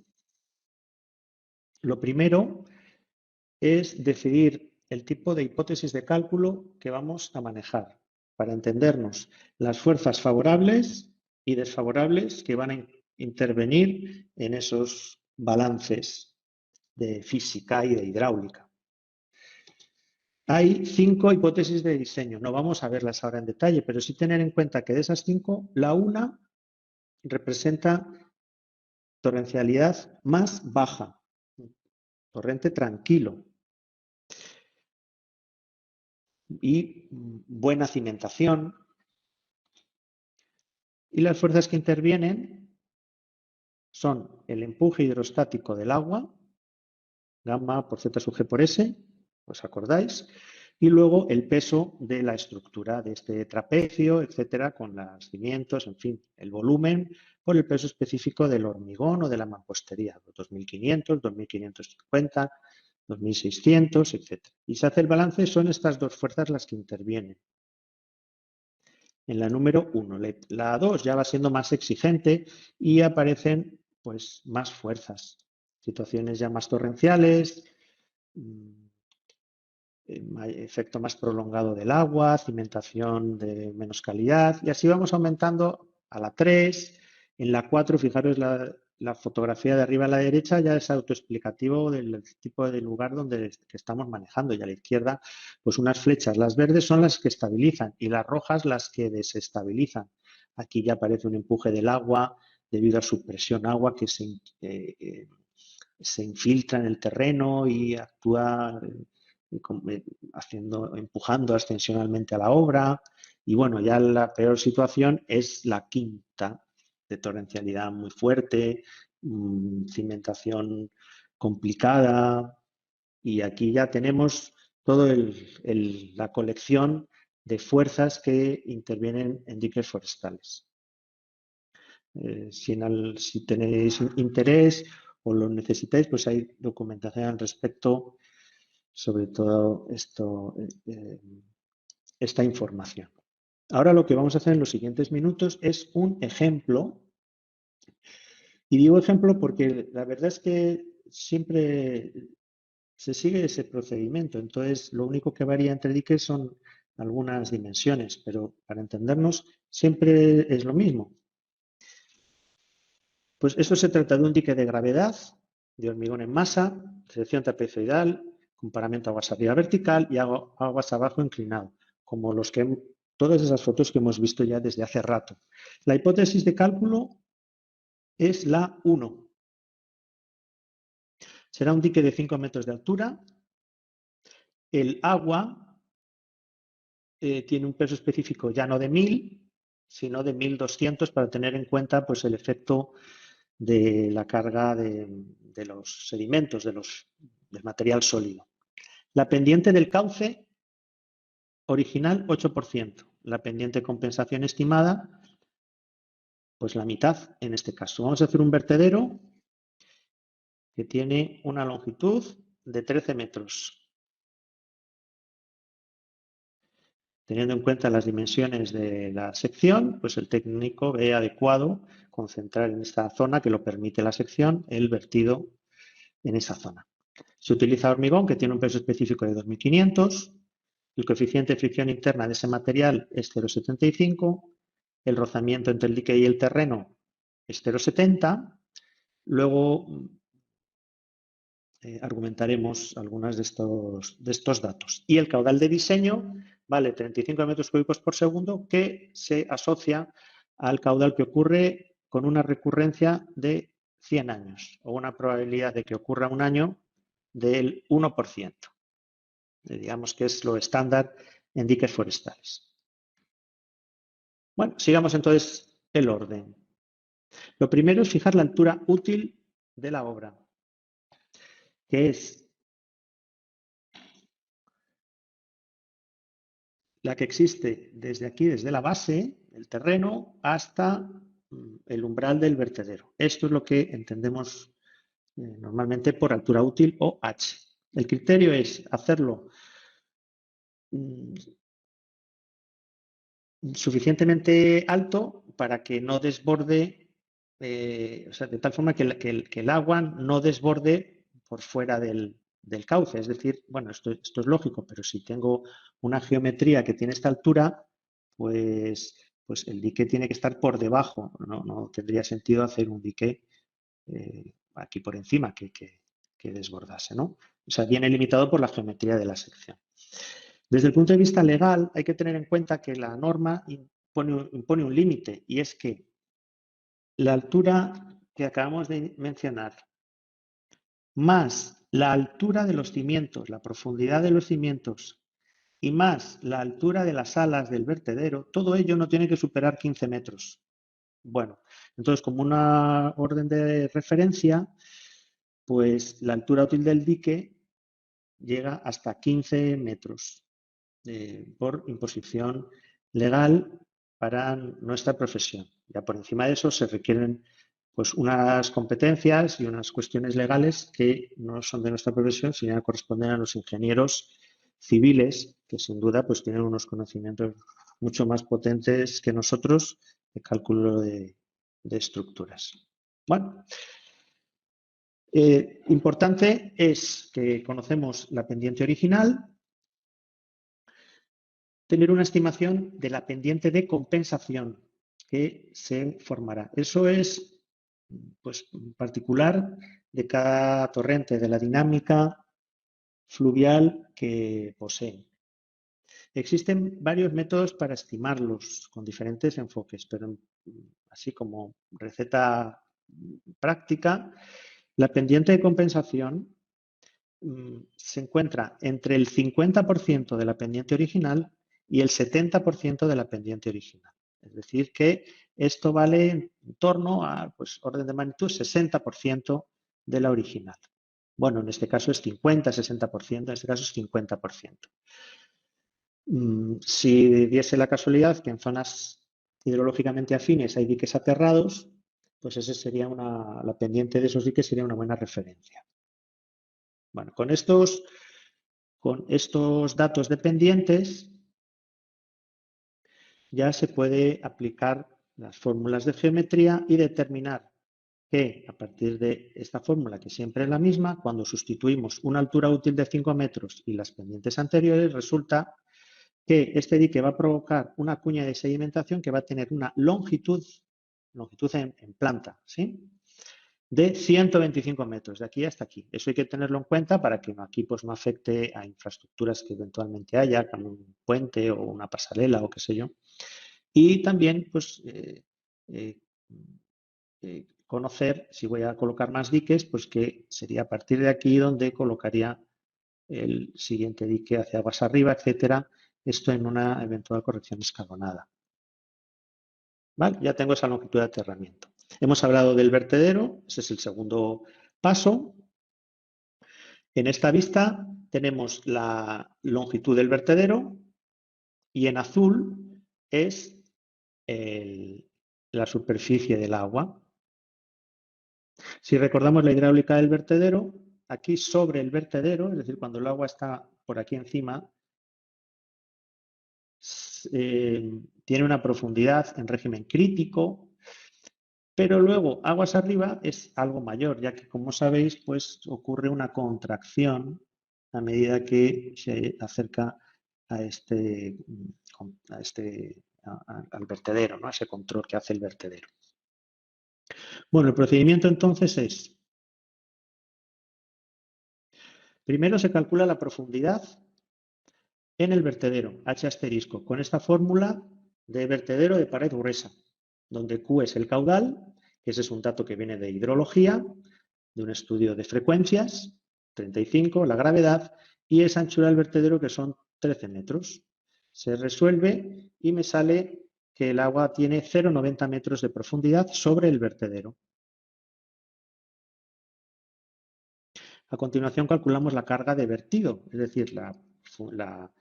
lo primero es decidir el tipo de hipótesis de cálculo que vamos a manejar para entendernos las fuerzas favorables y desfavorables que van a intervenir en esos balances de física y de hidráulica. Hay 5 hipótesis de diseño, no vamos a verlas ahora en detalle, pero sí tener en cuenta que de esas 5, la una representa torrencialidad más baja, torrente tranquilo y buena cimentación. Y las fuerzas que intervienen son el empuje hidrostático del agua, gamma por Z sub G por S, ¿os acordáis? Y luego el peso de la estructura de este trapecio, etcétera, con los cimientos, en fin, el volumen por el peso específico del hormigón o de la mampostería, 2.500, 2.550, 2.600, etcétera. Y se hace el balance, son estas dos fuerzas las que intervienen. En la número 1, la 2 ya va siendo más exigente y aparecen pues más fuerzas, situaciones ya más torrenciales, efecto más prolongado del agua, cimentación de menos calidad y así vamos aumentando a la 3, en la 4, fijaros la fotografía de arriba a la derecha ya es autoexplicativo del tipo de lugar que estamos manejando y a la izquierda pues unas flechas, las verdes son las que estabilizan y las rojas las que desestabilizan. Aquí ya aparece un empuje del agua debido a su presión agua que se se infiltra en el terreno y actúa empujando ascensionalmente a la obra. Y bueno, ya la peor situación es la quinta, de torrencialidad muy fuerte, cimentación complicada, y aquí ya tenemos toda la colección de fuerzas que intervienen en diques forestales. Si tenéis interés o lo necesitáis, pues hay documentación al respecto sobre todo esta información. Ahora lo que vamos a hacer en los siguientes minutos es un ejemplo. Y digo ejemplo porque la verdad es que siempre se sigue ese procedimiento. Entonces, lo único que varía entre diques son algunas dimensiones, pero para entendernos siempre es lo mismo. Pues esto se trata de un dique de gravedad, de hormigón en masa, sección trapezoidal, con paramento aguas arriba vertical y aguas abajo inclinado, como todas esas fotos que hemos visto ya desde hace rato. La hipótesis de cálculo es la 1. Será un dique de 5 metros de altura. El agua tiene un peso específico ya no de 1000, sino de 1200 para tener en cuenta pues, el efecto de la carga de los sedimentos, del material sólido. La pendiente del cauce original, 8%. La pendiente de compensación estimada, pues la mitad en este caso. Vamos a hacer un vertedero que tiene una longitud de 13 metros. Teniendo en cuenta las dimensiones de la sección, pues el técnico ve adecuado concentrar en esta zona que lo permite la sección el vertido en esa zona. Se utiliza hormigón que tiene un peso específico de 2500, el coeficiente de fricción interna de ese material es 0,75, el rozamiento entre el dique y el terreno es 0,70, luego argumentaremos algunos de estos datos. Y el caudal de diseño vale 35 metros cúbicos por segundo, que se asocia al caudal que ocurre con una recurrencia de 100 años, o una probabilidad de que ocurra un año del 1%. Digamos que es lo estándar en diques forestales. Bueno, sigamos entonces el orden. Lo primero es fijar la altura útil de la obra, que es la que existe desde aquí, desde la base, el terreno, hasta el umbral del vertedero. Esto es lo que entendemos normalmente por altura útil o H. El criterio es hacerlo suficientemente alto para que no desborde, o sea, de tal forma que el agua no desborde por fuera del cauce. Es decir, bueno, esto es lógico, pero si tengo una geometría que tiene esta altura, pues el dique tiene que estar por debajo. No tendría sentido hacer un dique aquí por encima que desbordase, ¿no? O sea, viene limitado por la geometría de la sección. Desde el punto de vista legal, hay que tener en cuenta que la norma impone un límite, y es que la altura que acabamos de mencionar, más la altura de los cimientos, la profundidad de los cimientos, y más la altura de las alas del vertedero, todo ello no tiene que superar 15 metros. Bueno, entonces, como una orden de referencia, pues la altura útil del dique llega hasta 15 metros. Por imposición legal para nuestra profesión. Ya por encima de eso se requieren pues unas competencias y unas cuestiones legales que no son de nuestra profesión, sino que corresponden a los ingenieros civiles, que sin duda pues tienen unos conocimientos mucho más potentes que nosotros de cálculo de estructuras. Bueno, importante es que conocemos la pendiente original, tener una estimación de la pendiente de compensación que se formará. Eso es pues, particular de cada torrente, de la dinámica fluvial que posee. Existen varios métodos para estimarlos con diferentes enfoques, pero así como receta práctica, La pendiente de compensación se encuentra entre el 50% de la pendiente original y el 70% de la pendiente original. Es decir, que esto vale en torno a, pues, orden de magnitud, 60% de la original. Bueno, en este caso es 50, 60%, en este caso es 50%. Si diese la casualidad que en zonas hidrológicamente afines hay diques aterrados, pues ese sería la pendiente de esos diques sería una buena referencia. Bueno, con estos datos dependientes ya se puede aplicar las fórmulas de geometría y determinar que a partir de esta fórmula, que siempre es la misma, cuando sustituimos una altura útil de 5 metros y las pendientes anteriores, resulta que este dique va a provocar una cuña de sedimentación que va a tener una longitud en planta, ¿sí?, de 125 metros, de aquí hasta aquí. Eso hay que tenerlo en cuenta para que aquí pues, no afecte a infraestructuras que eventualmente haya, como un puente o una pasarela o qué sé yo. Y también, pues, conocer, si voy a colocar más diques, pues que sería a partir de aquí donde colocaría el siguiente dique hacia aguas arriba, etcétera, esto en una eventual corrección escalonada. ¿Vale? Ya tengo esa longitud de aterramiento. Hemos hablado del vertedero, ese es el segundo paso. En esta vista tenemos la longitud del vertedero y en azul es la superficie del agua. Si recordamos la hidráulica del vertedero, aquí sobre el vertedero, es decir, cuando el agua está por aquí encima, tiene una profundidad en régimen crítico, pero luego aguas arriba es algo mayor, ya que, como sabéis, pues ocurre una contracción a medida que se acerca al vertedero, ¿no?, a ese control que hace el vertedero. Bueno, el procedimiento entonces es: primero se calcula la profundidad en el vertedero, H asterisco, con esta fórmula de vertedero de pared gruesa, donde Q es el caudal, que ese es un dato que viene de hidrología, de un estudio de frecuencias, 35, la gravedad, y esa anchura del vertedero, que son 13 metros. Se resuelve y me sale que el agua tiene 0,90 metros de profundidad sobre el vertedero. A continuación calculamos la carga de vertido, es decir, la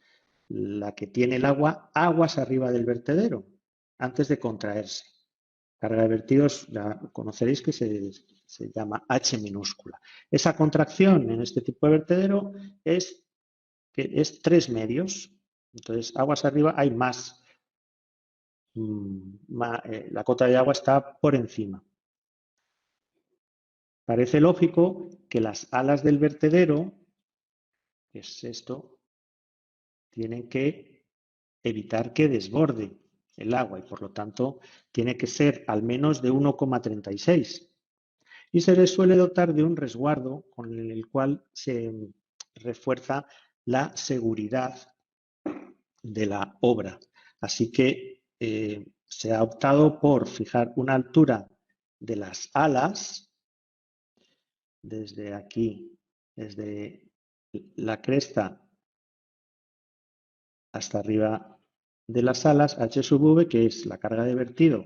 que tiene el agua aguas arriba del vertedero, antes de contraerse. Carga de vertidos, ya conoceréis que se llama H minúscula. Esa contracción en este tipo de vertedero es 3 medios. Entonces, aguas arriba hay más. La cota de agua está por encima. Parece lógico que las alas del vertedero, que es esto, tienen que evitar que desborde el agua y, por lo tanto, tiene que ser al menos de 1,36. Y se les suele dotar de un resguardo con el cual se refuerza la seguridad de la obra. Así que se ha optado por fijar una altura de las alas desde aquí, desde la cresta hasta arriba de las alas, H sub V, que es la carga de vertido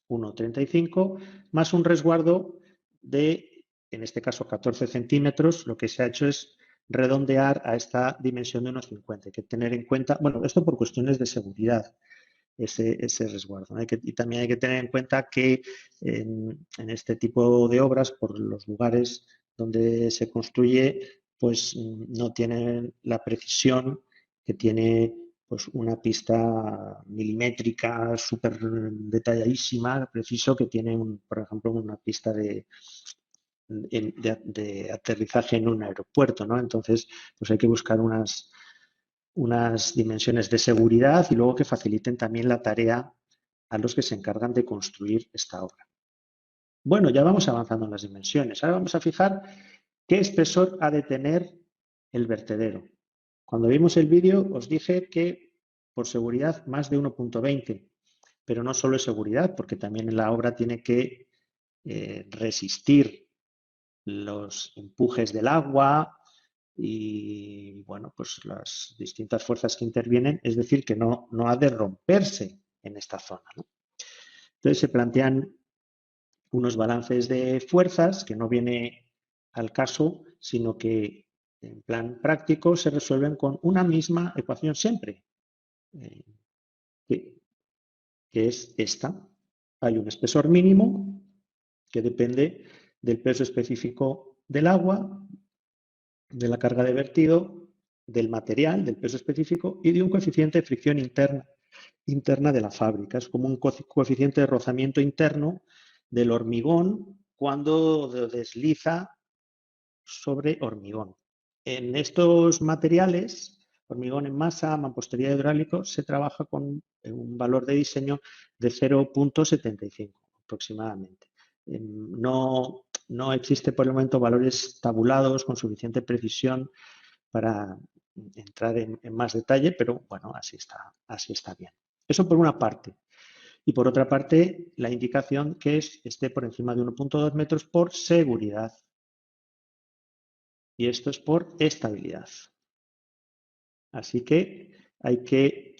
1,35, más un resguardo de, en este caso, 14 centímetros. Lo que se ha hecho es redondear a esta dimensión de unos 50. Hay que tener en cuenta, bueno, esto por cuestiones de seguridad, ese resguardo, ¿no? Y también hay que tener en cuenta que en este tipo de obras, por los lugares donde se construye, pues no tienen la precisión que tiene pues una pista milimétrica súper detalladísima, preciso, que tiene, por ejemplo, una pista de aterrizaje en un aeropuerto, ¿no? Entonces, pues hay que buscar unas dimensiones de seguridad y luego que faciliten también la tarea a los que se encargan de construir esta obra. Bueno, ya vamos avanzando en las dimensiones. Ahora vamos a fijar qué espesor ha de tener el vertedero. Cuando vimos el vídeo os dije que por seguridad más de 1,20, pero no solo es seguridad, porque también la obra tiene que resistir los empujes del agua y, bueno, pues las distintas fuerzas que intervienen, es decir, que no ha de romperse en esta zona, ¿no? Entonces se plantean unos balances de fuerzas que no viene al caso, sino que en plan práctico se resuelven con una misma ecuación siempre, que es esta. Hay un espesor mínimo que depende del peso específico del agua, de la carga de vertido, del material, del peso específico y de un coeficiente de fricción interna de la fábrica. Es como un coeficiente de rozamiento interno del hormigón cuando desliza sobre hormigón. En estos materiales, hormigón en masa, mampostería hidráulico, se trabaja con un valor de diseño de 0,75 aproximadamente. No existe por el momento valores tabulados con suficiente precisión para entrar en más detalle, pero bueno, así está bien. Eso por una parte. Y por otra parte, la indicación que esté por encima de 1,2 metros por seguridad. Y esto es por estabilidad. Así que hay que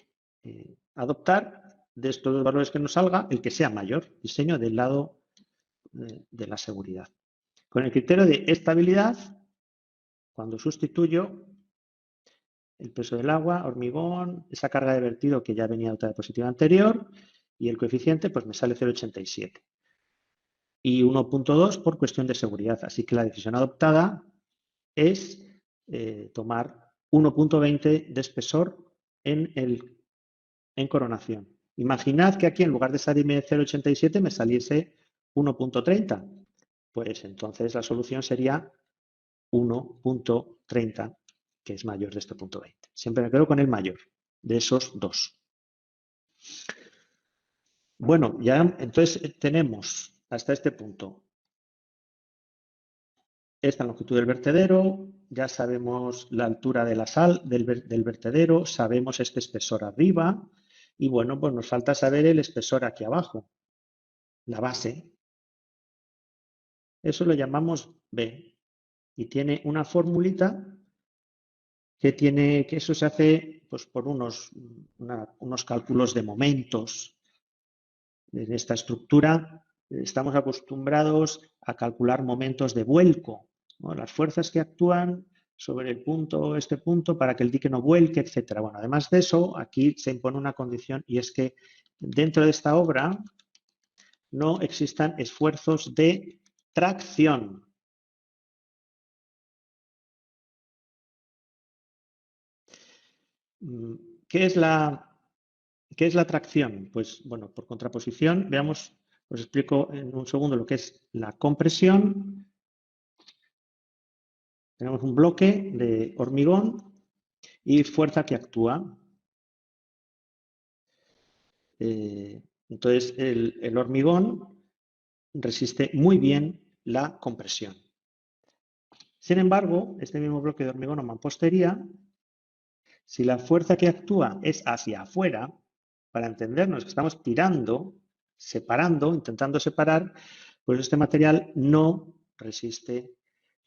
adoptar de estos dos valores que nos salga el que sea mayor, diseño del lado de la seguridad. Con el criterio de estabilidad, cuando sustituyo el peso del agua, hormigón, esa carga de vertido que ya venía de otra diapositiva anterior y el coeficiente, pues me sale 0,87. Y 1,2 por cuestión de seguridad. Así que la decisión adoptada es tomar 1,20 de espesor en coronación. Imaginad que aquí en lugar de salirme 0,87 me saliese 1,30. Pues entonces la solución sería 1,30, que es mayor de este 0,20. Siempre me quedo con el mayor de esos dos. Bueno, ya entonces tenemos hasta este punto esta longitud del vertedero, ya sabemos la altura de la sal del vertedero, sabemos este espesor arriba y bueno, pues nos falta saber el espesor aquí abajo, la base. Eso lo llamamos B y tiene una formulita que eso se hace pues, por unos cálculos de momentos. En esta estructura estamos acostumbrados a calcular momentos de vuelco, ¿no? Las fuerzas que actúan sobre el punto, este punto, para que el dique no vuelque, etcétera. Bueno, además de eso, aquí se impone una condición y es que dentro de esta obra no existan esfuerzos de tracción. ¿Qué es la tracción? Pues bueno, por contraposición, veamos, os explico en un segundo lo que es la compresión. Tenemos un bloque de hormigón y fuerza que actúa. Entonces, el hormigón resiste muy bien la compresión. Sin embargo, este mismo bloque de hormigón o mampostería, si la fuerza que actúa es hacia afuera, para entendernos que estamos tirando, separando, intentando separar, pues este material no resiste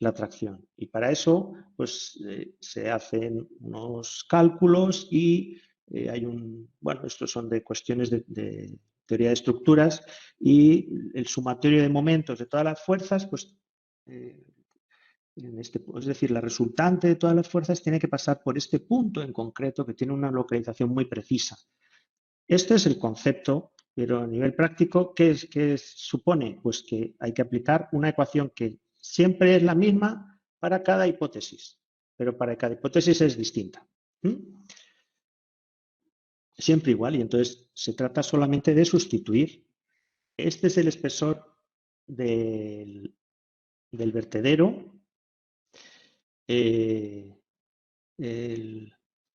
la tracción. Y para eso, pues se hacen unos cálculos y hay bueno, estos son de cuestiones de teoría de estructuras y el sumatorio de momentos de todas las fuerzas, pues es decir, la resultante de todas las fuerzas tiene que pasar por este punto en concreto que tiene una localización muy precisa. Este es el concepto, pero a nivel práctico, ¿qué supone? Pues que hay que aplicar una ecuación que siempre es la misma para cada hipótesis, pero para cada hipótesis es distinta. Siempre igual, y entonces se trata solamente de sustituir. Este es el espesor del vertedero. El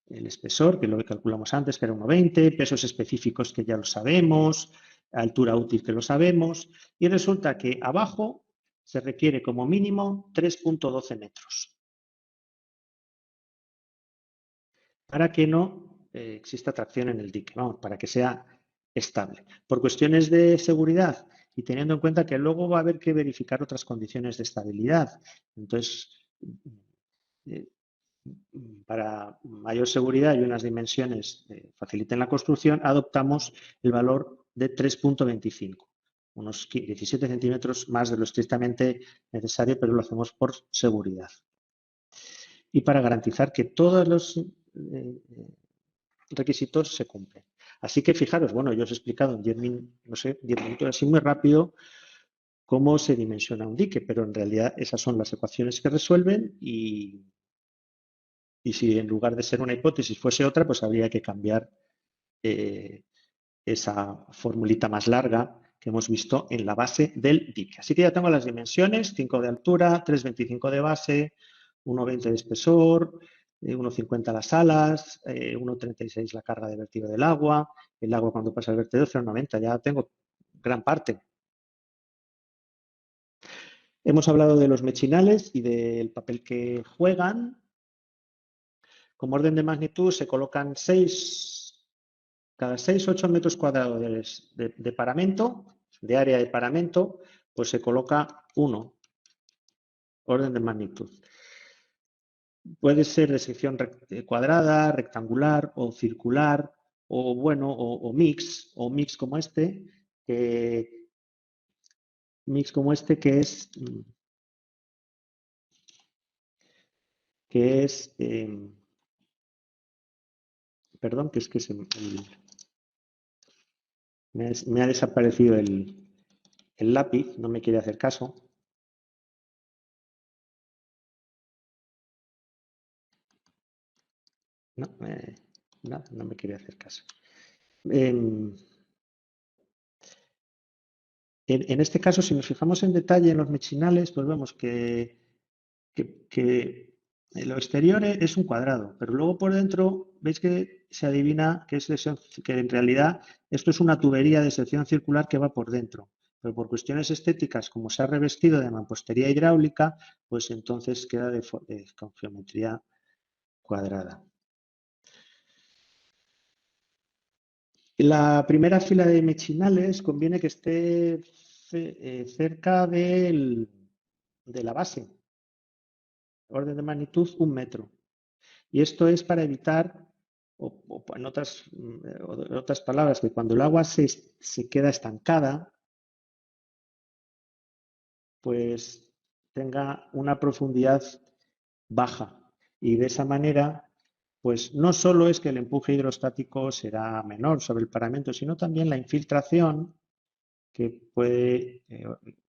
espesor, que lo que calculamos antes, que era 1,20, pesos específicos que ya lo sabemos, altura útil que lo sabemos, y resulta que abajo se requiere como mínimo 3,12 metros para que no exista tracción en el dique, vamos, para que sea estable. Por cuestiones de seguridad y teniendo en cuenta que luego va a haber que verificar otras condiciones de estabilidad. Entonces, para mayor seguridad y unas dimensiones faciliten la construcción, adoptamos el valor de 3,25, unos 17 centímetros más de lo estrictamente necesario, pero lo hacemos por seguridad. Y para garantizar que todos los requisitos se cumplen. Así que fijaros, bueno, yo os he explicado en 10 minutos así muy rápido cómo se dimensiona un dique, pero en realidad esas son las ecuaciones que resuelven y si en lugar de ser una hipótesis fuese otra, pues habría que cambiar esa formulita más larga que hemos visto en la base del dique. Así que ya tengo las dimensiones, 5 de altura, 3,25 de base, 1,20 de espesor, 1,50 las alas, 1,36 la carga de vertido del agua, el agua cuando pasa el vertedero 0,90, ya tengo gran parte. Hemos hablado de los mechinales y del papel que juegan. Como orden de magnitud se colocan cada 6-8 metros cuadrados de paramento, de área de paramento, pues se coloca 1, orden de magnitud. Puede ser de sección cuadrada, rectangular o circular, o bueno, o mix como este, que es perdón, que es que me ha desaparecido el lápiz, no me quiere hacer caso. No, no me quiere hacer caso. En este caso, si nos fijamos en detalle en los mechinales, pues vemos que lo exterior es un cuadrado, pero luego por dentro veis que se adivina que en realidad esto es una tubería de sección circular que va por dentro. Pero por cuestiones estéticas, como se ha revestido de mampostería hidráulica, pues entonces queda con geometría cuadrada. La primera fila de mechinales conviene que esté cerca de la base, orden de magnitud 1 metro. Y esto es para evitar, o en otras palabras, que cuando el agua se queda estancada, pues tenga una profundidad baja. Y de esa manera, pues no solo es que el empuje hidrostático será menor sobre el paramento, sino también la infiltración que puede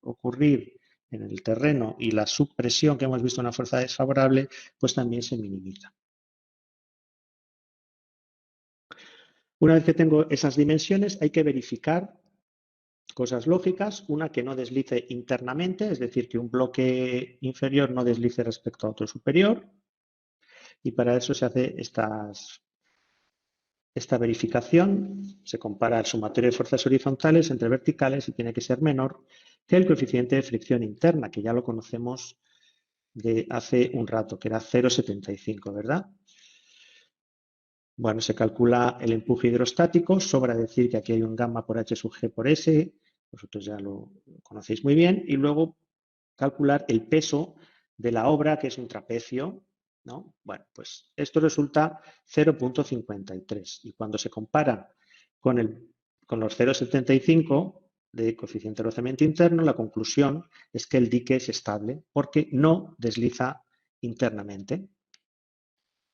ocurrir en el terreno y la subpresión que hemos visto en una fuerza desfavorable, pues también se minimiza. Una vez que tengo esas dimensiones, hay que verificar cosas lógicas. Una, que no deslice internamente, es decir, que un bloque inferior no deslice respecto a otro superior. Y para eso se hace esta verificación. Se compara el sumatorio de fuerzas horizontales entre verticales y tiene que ser menor que el coeficiente de fricción interna, que ya lo conocemos de hace un rato, que era 0,75, ¿verdad? Bueno, se calcula el empuje hidrostático, sobra decir que aquí hay un gamma por H sub G por S, vosotros ya lo conocéis muy bien, y luego calcular el peso de la obra, que es un trapecio, ¿no? Bueno, pues esto resulta 0,53, y cuando se compara con los 0,75 de coeficiente de rozamiento interno, la conclusión es que el dique es estable porque no desliza internamente.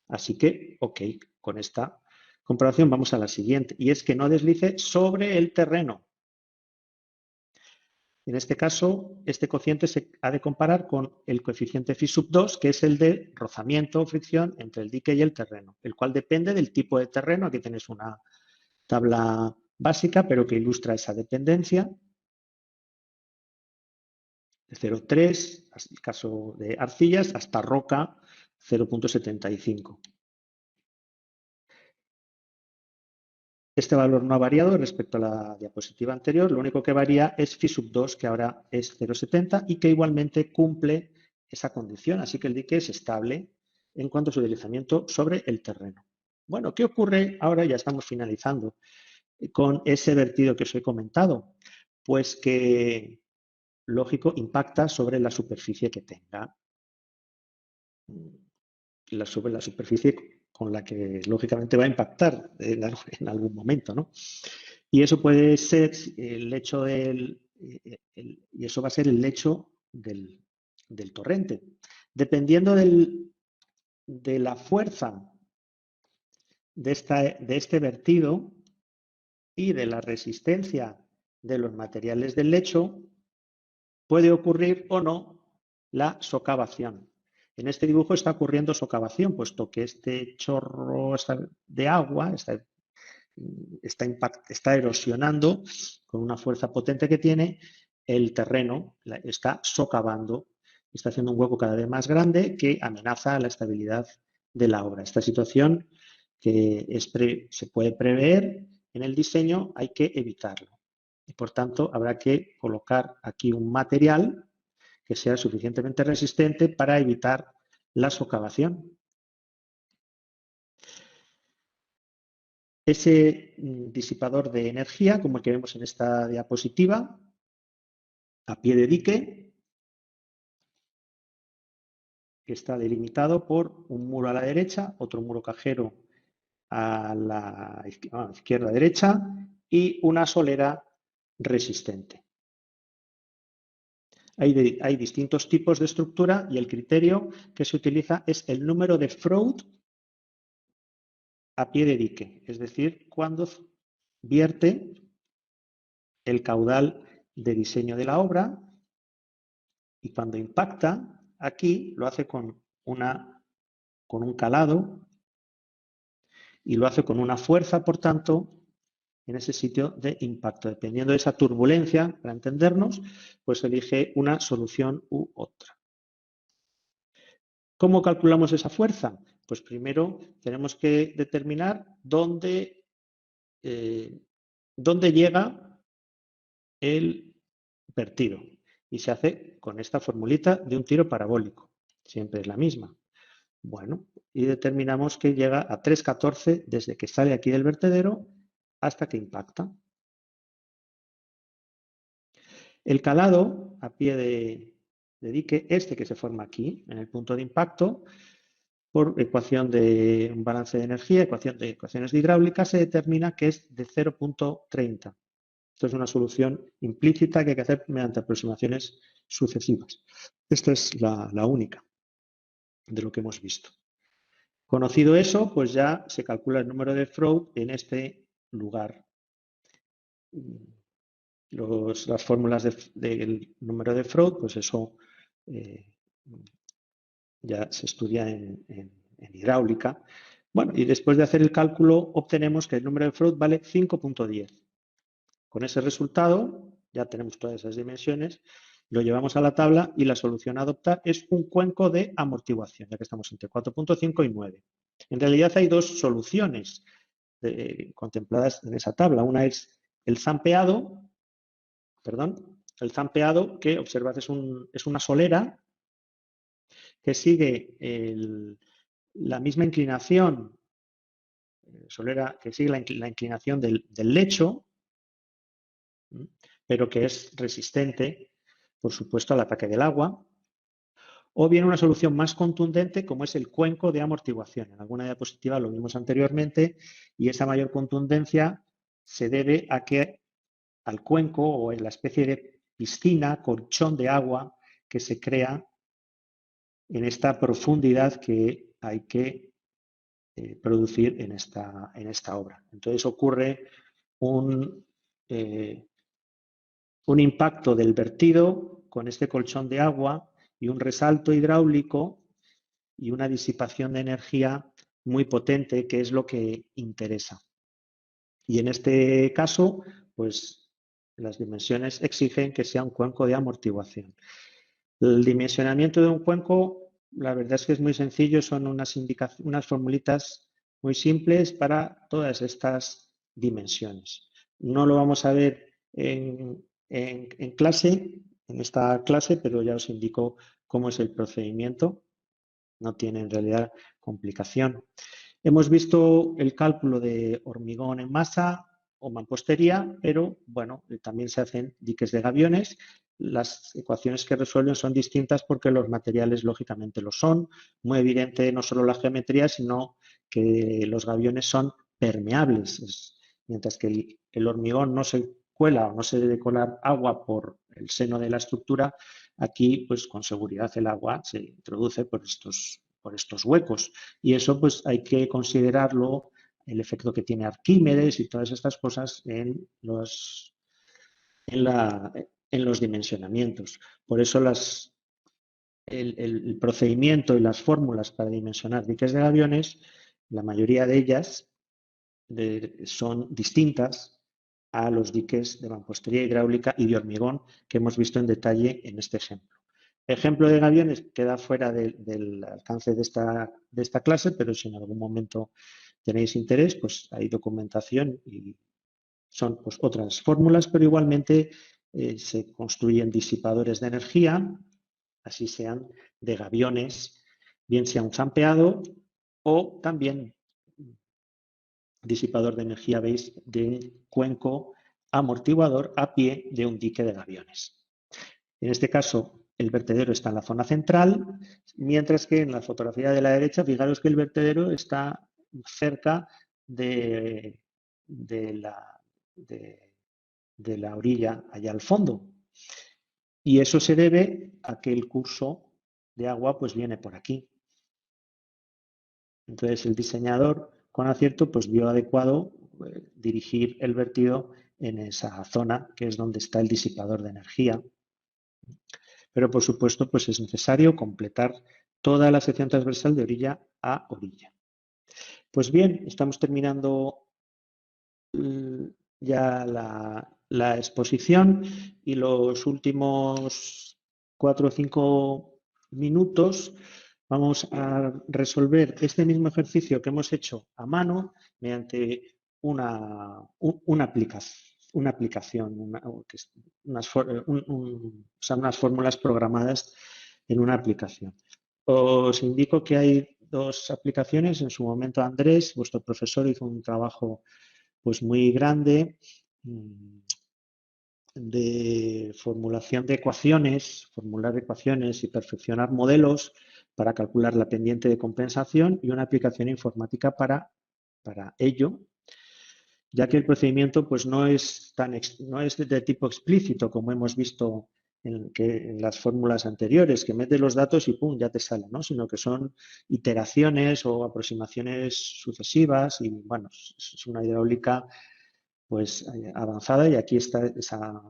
Así que, ok, con esta comparación vamos a la siguiente, y es que no deslice sobre el terreno. En este caso, este cociente se ha de comparar con el coeficiente phi sub 2, que es el de rozamiento o fricción entre el dique y el terreno, el cual depende del tipo de terreno. Aquí tenéis una tabla básica, pero que ilustra esa dependencia. De 0,3, en el caso de arcillas, hasta roca 0,75. Este valor no ha variado respecto a la diapositiva anterior, lo único que varía es phi sub 2, que ahora es 0,70 y que igualmente cumple esa condición, así que el dique es estable en cuanto a su deslizamiento sobre el terreno. Bueno, ¿qué ocurre ahora? Ya estamos finalizando con ese vertido que os he comentado. pues que, lógico, impacta sobre la superficie que tenga. Sobre la superficie con la que, lógicamente, va a impactar en algún momento, ¿no? Y eso puede ser el lecho y eso va a ser el lecho del torrente. Dependiendo de la fuerza de este vertido y de la resistencia de los materiales del lecho, puede ocurrir o no la socavación. En este dibujo está ocurriendo socavación, puesto que este chorro de agua está erosionando con una fuerza potente que tiene el terreno, está socavando, está haciendo un hueco cada vez más grande que amenaza la estabilidad de la obra. Esta situación que se puede prever en el diseño, hay que evitarlo. Y por tanto, habrá que colocar aquí un material que sea suficientemente resistente para evitar la socavación. Ese disipador de energía, como el que vemos en esta diapositiva, a pie de dique, que está delimitado por un muro a la derecha, otro muro cajero a la izquierda-derecha y una solera resistente. Hay distintos tipos de estructura y el criterio que se utiliza es el número de Froude a pie de dique, es decir, cuando vierte el caudal de diseño de la obra y cuando impacta, aquí lo hace con un calado y lo hace con una fuerza, por tanto, en ese sitio de impacto. Dependiendo de esa turbulencia, para entendernos, pues elige una solución u otra. ¿Cómo calculamos esa fuerza? Pues primero tenemos que determinar dónde llega el vertido. Y se hace con esta formulita de un tiro parabólico. Siempre es la misma. Bueno, y determinamos que llega a 3,14 desde que sale aquí del vertedero hasta que impacta. El calado a pie de dique, que se forma aquí, en el punto de impacto, por ecuación de un balance de energía, ecuaciones de hidráulica, se determina que es de 0,30. Esto es una solución implícita que hay que hacer mediante aproximaciones sucesivas. Esta es la única de lo que hemos visto. Conocido eso, pues ya se calcula el número de Froude en este lugar. Las fórmulas del número de Froude, pues eso ya se estudia en hidráulica. Bueno, y después de hacer el cálculo obtenemos que el número de Froude vale 5,10. Con ese resultado, ya tenemos todas esas dimensiones, lo llevamos a la tabla y la solución a adoptar es un cuenco de amortiguación, ya que estamos entre 4,5 y 9. En realidad hay dos soluciones contempladas en esa tabla. Una es el zampeado, que observad es una solera que sigue la misma inclinación, solera que sigue la inclinación del lecho, pero que es resistente, por supuesto, al ataque del agua. O bien una solución más contundente, como es el cuenco de amortiguación. En alguna diapositiva lo vimos anteriormente, y esa mayor contundencia se debe a que al cuenco o en la especie de piscina, colchón de agua que se crea en esta profundidad que hay que producir en esta obra. Entonces ocurre un impacto del vertido con este colchón de agua y un resalto hidráulico y una disipación de energía muy potente, que es lo que interesa. Y en este caso, pues las dimensiones exigen que sea un cuenco de amortiguación. El dimensionamiento de un cuenco, la verdad es que es muy sencillo, son unas formulitas muy simples para todas estas dimensiones. No lo vamos a ver en clase, en esta clase, pero ya os indico cómo es el procedimiento. No tiene en realidad complicación. Hemos visto el cálculo de hormigón en masa, o mampostería, pero bueno, también se hacen diques de gaviones. Las ecuaciones que resuelven son distintas porque los materiales lógicamente lo son. Muy evidente no solo la geometría, sino que los gaviones son permeables, mientras que el hormigón no se cuela o no se debe colar agua por el seno de la estructura. Aquí, pues con seguridad el agua se introduce por estos huecos, y eso pues hay que considerarlo, el efecto que tiene Arquímedes y todas estas cosas en los dimensionamientos. Por eso el procedimiento y las fórmulas para dimensionar diques de gaviones, la mayoría de ellas son distintas a los diques de mampostería hidráulica y de hormigón que hemos visto en detalle en este ejemplo. El ejemplo de gaviones queda fuera del alcance de esta clase, pero si en algún momento tenéis interés, pues hay documentación y son pues otras fórmulas, pero igualmente se construyen disipadores de energía, así sean de gaviones, bien sea un zampeado o también disipador de energía, veis, de cuenco amortiguador a pie de un dique de gaviones. En este caso, el vertedero está en la zona central, mientras que en la fotografía de la derecha, fijaros que el vertedero está cerca de la orilla, allá al fondo. Y eso se debe a que el curso de agua pues viene por aquí. Entonces el diseñador, con acierto, pues vio adecuado dirigir el vertido en esa zona, que es donde está el disipador de energía. Pero por supuesto, pues es necesario completar toda la sección transversal de orilla a orilla. Pues bien, estamos terminando ya la exposición, y los últimos 4 o 5 minutos vamos a resolver este mismo ejercicio que hemos hecho a mano mediante una aplicación, unas fórmulas programadas en una aplicación. Os indico que hay dos aplicaciones. En su momento Andrés, vuestro profesor, hizo un trabajo pues muy grande de formulación de ecuaciones, formular ecuaciones y perfeccionar modelos para calcular la pendiente de compensación, y una aplicación informática para ello, ya que el procedimiento pues no es de tipo explícito como hemos visto en las fórmulas anteriores, que metes los datos y ¡pum!, ya te sale, ¿no? Sino que son iteraciones o aproximaciones sucesivas, y bueno, es una hidráulica pues avanzada, y aquí está esa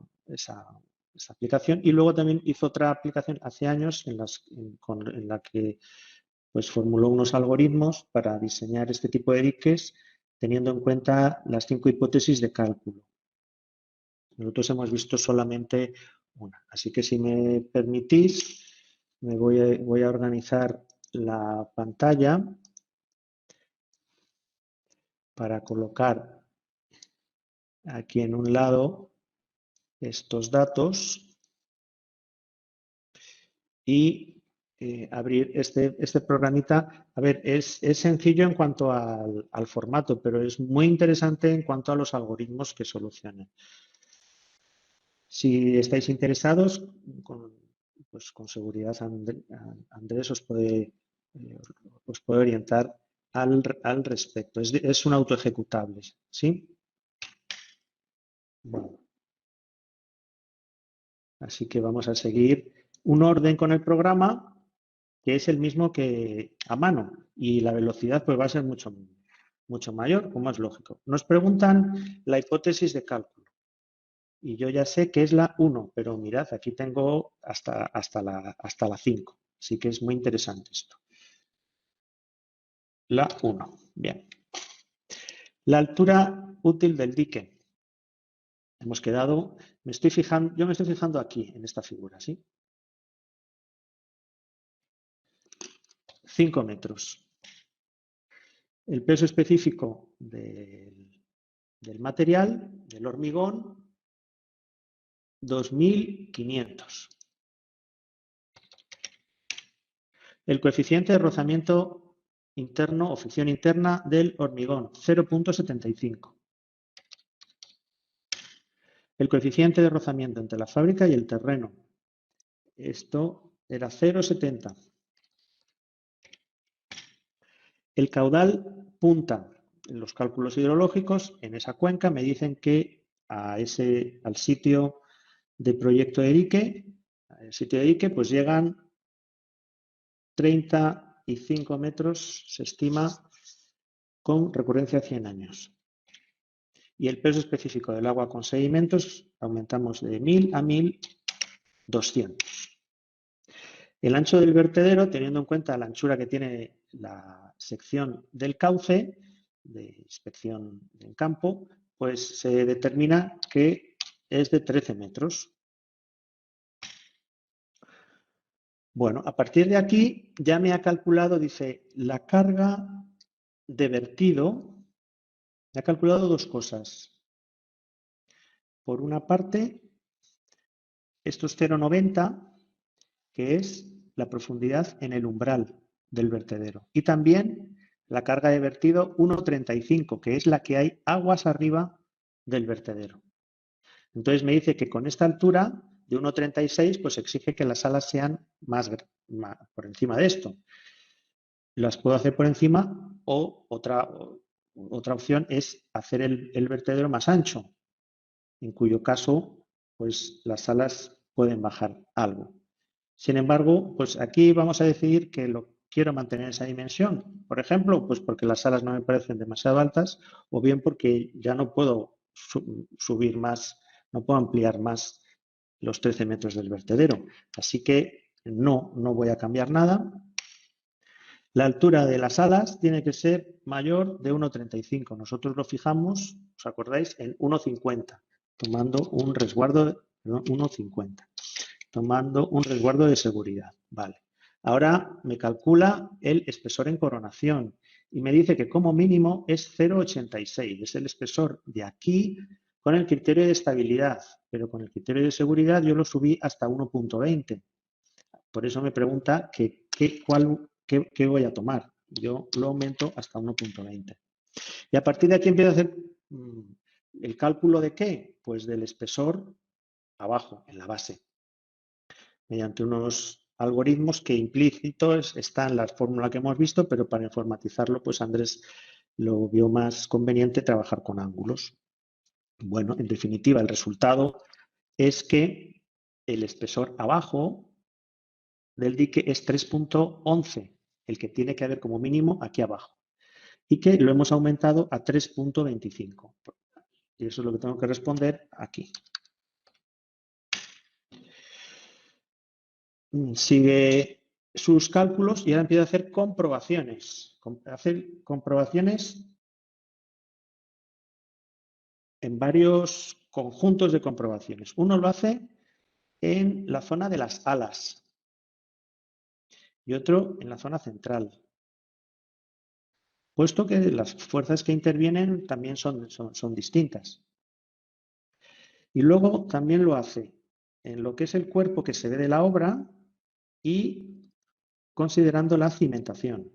aplicación. Y luego también hizo otra aplicación hace años en la que pues formuló unos algoritmos para diseñar este tipo de diques teniendo en cuenta las 5 hipótesis de cálculo. Nosotros hemos visto solamente una, así que si me permitís, voy a organizar la pantalla para colocar aquí en un lado estos datos y abrir este programita. A ver, es sencillo en cuanto al formato, pero es muy interesante en cuanto a los algoritmos que solucionan. Si estáis interesados, pues con seguridad Andrés os puede orientar al respecto. Es un autoejecutable, ¿sí? Bueno. Así que vamos a seguir un orden con el programa que es el mismo que a mano, y la velocidad pues va a ser mucho mayor, como es lógico. Nos preguntan la hipótesis de cálculo y yo ya sé que es la 1, pero mirad, aquí tengo hasta la 5, así que es muy interesante esto. La 1, bien. La altura útil del dique. Hemos quedado, yo me estoy fijando aquí, en esta figura, ¿sí? 5 metros. El peso específico del material, del hormigón, 2.500. El coeficiente de rozamiento interno o fricción interna del hormigón, 0,75. el coeficiente de rozamiento entre la fábrica y el terreno. Esto era 0,70. El caudal punta. En los cálculos hidrológicos, en esa cuenca, me dicen que al sitio de proyecto de dique, pues llegan 35 metros, se estima, con recurrencia a 100 años. Y el peso específico del agua con sedimentos aumentamos de 1000 a 1200. El ancho del vertedero, teniendo en cuenta la anchura que tiene la sección del cauce de inspección en campo, pues se determina que es de 13 metros. Bueno, a partir de aquí ya me ha calculado, dice, la carga de vertido, me ha calculado dos cosas. Por una parte, esto es 0,90, que es la profundidad en el umbral del vertedero. Y también la carga de vertido 1,35, que es la que hay aguas arriba del vertedero. Entonces me dice que con esta altura de 1,36, pues exige que las alas sean más por encima de esto. Las puedo hacer por encima o otra opción es hacer el vertedero más ancho, en cuyo caso pues las alas pueden bajar algo. Sin embargo, pues aquí vamos a decidir que lo quiero mantener esa dimensión. Por ejemplo, pues porque las alas no me parecen demasiado altas o bien porque ya no puedo subir más, no puedo ampliar más los 13 metros del vertedero. Así que no voy a cambiar nada. La altura de las alas tiene que ser mayor de 1,35. Nosotros lo fijamos, ¿os acordáis? En 1,50, tomando un resguardo, perdón, 1,50, tomando un resguardo de seguridad. Vale. Ahora me calcula el espesor en coronación y me dice que como mínimo es 0,86. Es el espesor de aquí con el criterio de estabilidad, pero con el criterio de seguridad yo lo subí hasta 1,20. Por eso me pregunta ¿qué voy a tomar? Yo lo aumento hasta 1,20. Y a partir de aquí empiezo a hacer el cálculo de ¿qué? Pues del espesor abajo, en la base, mediante unos algoritmos que implícitos está en la fórmula que hemos visto, pero para informatizarlo, pues Andrés lo vio más conveniente trabajar con ángulos. Bueno, en definitiva, el resultado es que el espesor abajo del dique es 3,11, el que tiene que haber como mínimo aquí abajo, y que lo hemos aumentado a 3,25. Y eso es lo que tengo que responder aquí. Sigue sus cálculos y ahora empieza a hacer comprobaciones. Hacer comprobaciones en varios conjuntos de comprobaciones. Uno lo hace en la zona de las alas y otro en la zona central, puesto que las fuerzas que intervienen también son distintas. Y luego también lo hace en lo que es el cuerpo que se ve de la obra y considerando la cimentación.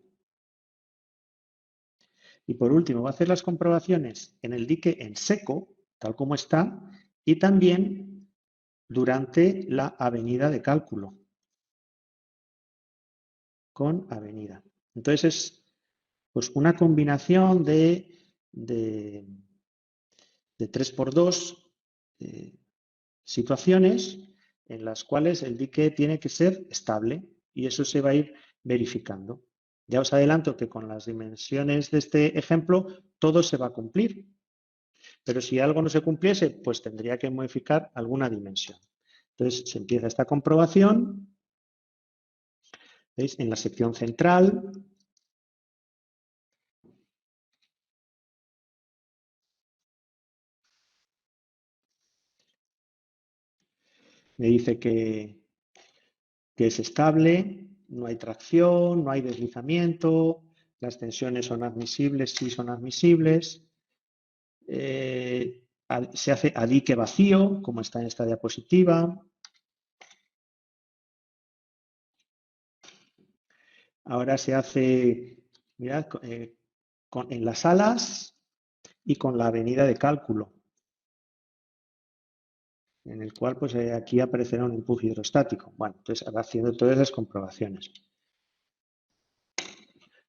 Y por último, va a hacer las comprobaciones en el dique en seco, tal como está, y también durante la avenida de cálculo, con avenida. Entonces es pues, una combinación de 3x2 situaciones en las cuales el dique tiene que ser estable y eso se va a ir verificando. Ya os adelanto que con las dimensiones de este ejemplo todo se va a cumplir, pero si algo no se cumpliese, pues tendría que modificar alguna dimensión. Entonces se empieza esta comprobación, ¿veis? En la sección central. Me dice que es estable, no hay tracción, no hay deslizamiento, las tensiones son admisibles, sí son admisibles. Se hace a dique vacío, como está en esta diapositiva. Ahora se hace, mirad, en las alas y con la avenida de cálculo. en el cual pues aquí aparecerá un empuje hidrostático. Bueno, entonces va haciendo todas esas comprobaciones.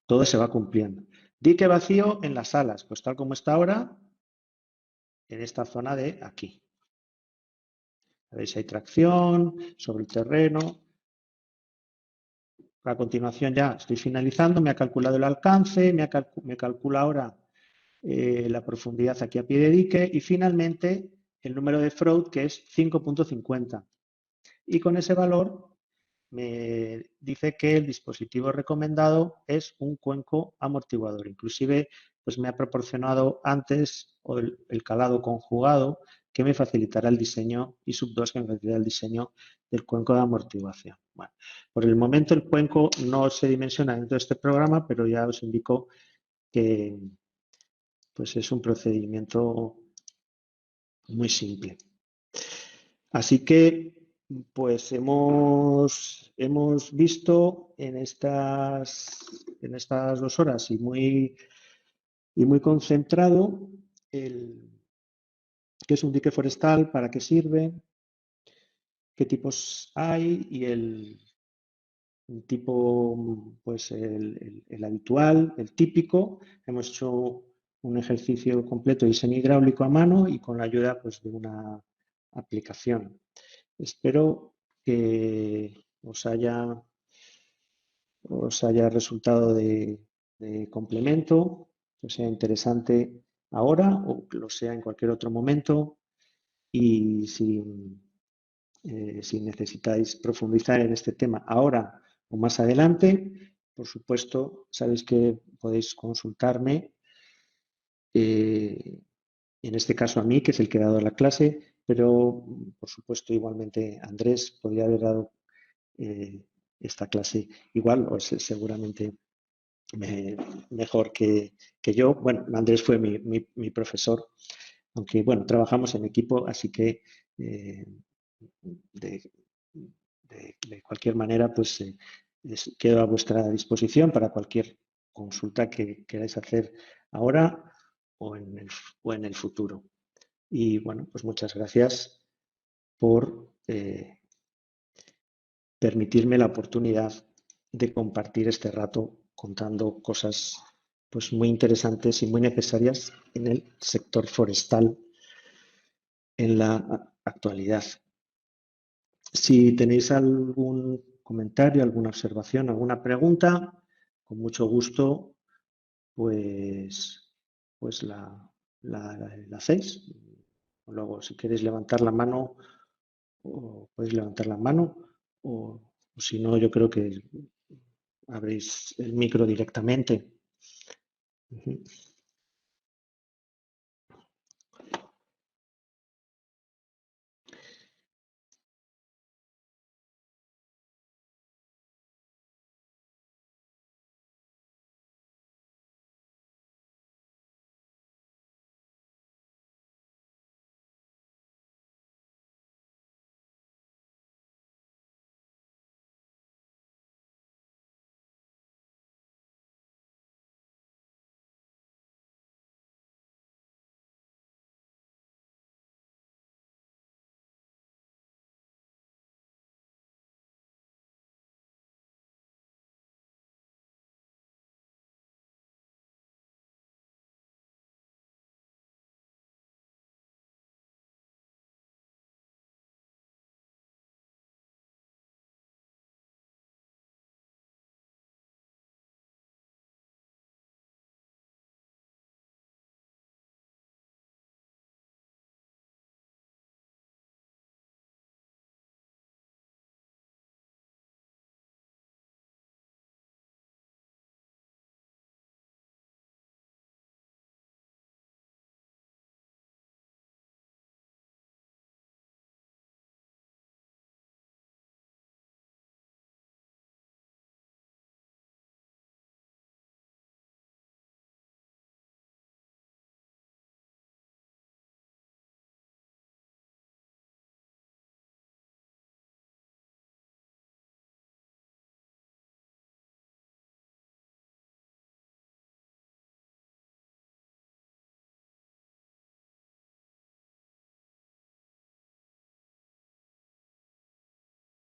Todo se va cumpliendo. Dique vacío en las alas, pues tal como está ahora, en esta zona de aquí. ¿Veis? Hay tracción sobre el terreno. A continuación ya estoy finalizando, me ha calculado el alcance, me calcula ahora la profundidad aquí a pie de dique y finalmente el número de Freud, que es 5.50. Y con ese valor me dice que el dispositivo recomendado es un cuenco amortiguador. Inclusive pues me ha proporcionado antes el calado conjugado que me facilitará el diseño y sub 2 que me facilitará el diseño del cuenco de amortiguación. Bueno, por el momento el cuenco no se dimensiona dentro de este programa, pero ya os indico que pues es un procedimiento muy simple. Así que pues hemos visto en estas 2 horas y muy concentrado qué es un dique forestal, para qué sirve, qué tipos hay y el tipo, pues el habitual, el típico. Hemos hecho un ejercicio completo de diseño hidráulico a mano y con la ayuda pues, de una aplicación. Espero que os haya resultado de complemento, que sea interesante ahora o que lo sea en cualquier otro momento. Y si necesitáis profundizar en este tema ahora o más adelante, por supuesto, sabéis que podéis consultarme, en este caso a mí, que es el que ha dado la clase, pero por supuesto igualmente Andrés podría haber dado esta clase igual o seguramente mejor que yo. Bueno, Andrés fue mi profesor, aunque bueno, trabajamos en equipo, así que de cualquier manera, pues quedo a vuestra disposición para cualquier consulta que queráis hacer ahora o en el futuro. Y bueno, pues muchas gracias por permitirme la oportunidad de compartir este rato contando cosas pues muy interesantes y muy necesarias en el sector forestal en la actualidad. Si tenéis algún comentario, alguna observación, alguna pregunta, con mucho gusto, pues la hacéis. Luego, si queréis levantar la mano, podéis levantar la mano, o si no, yo creo que abréis el micro directamente.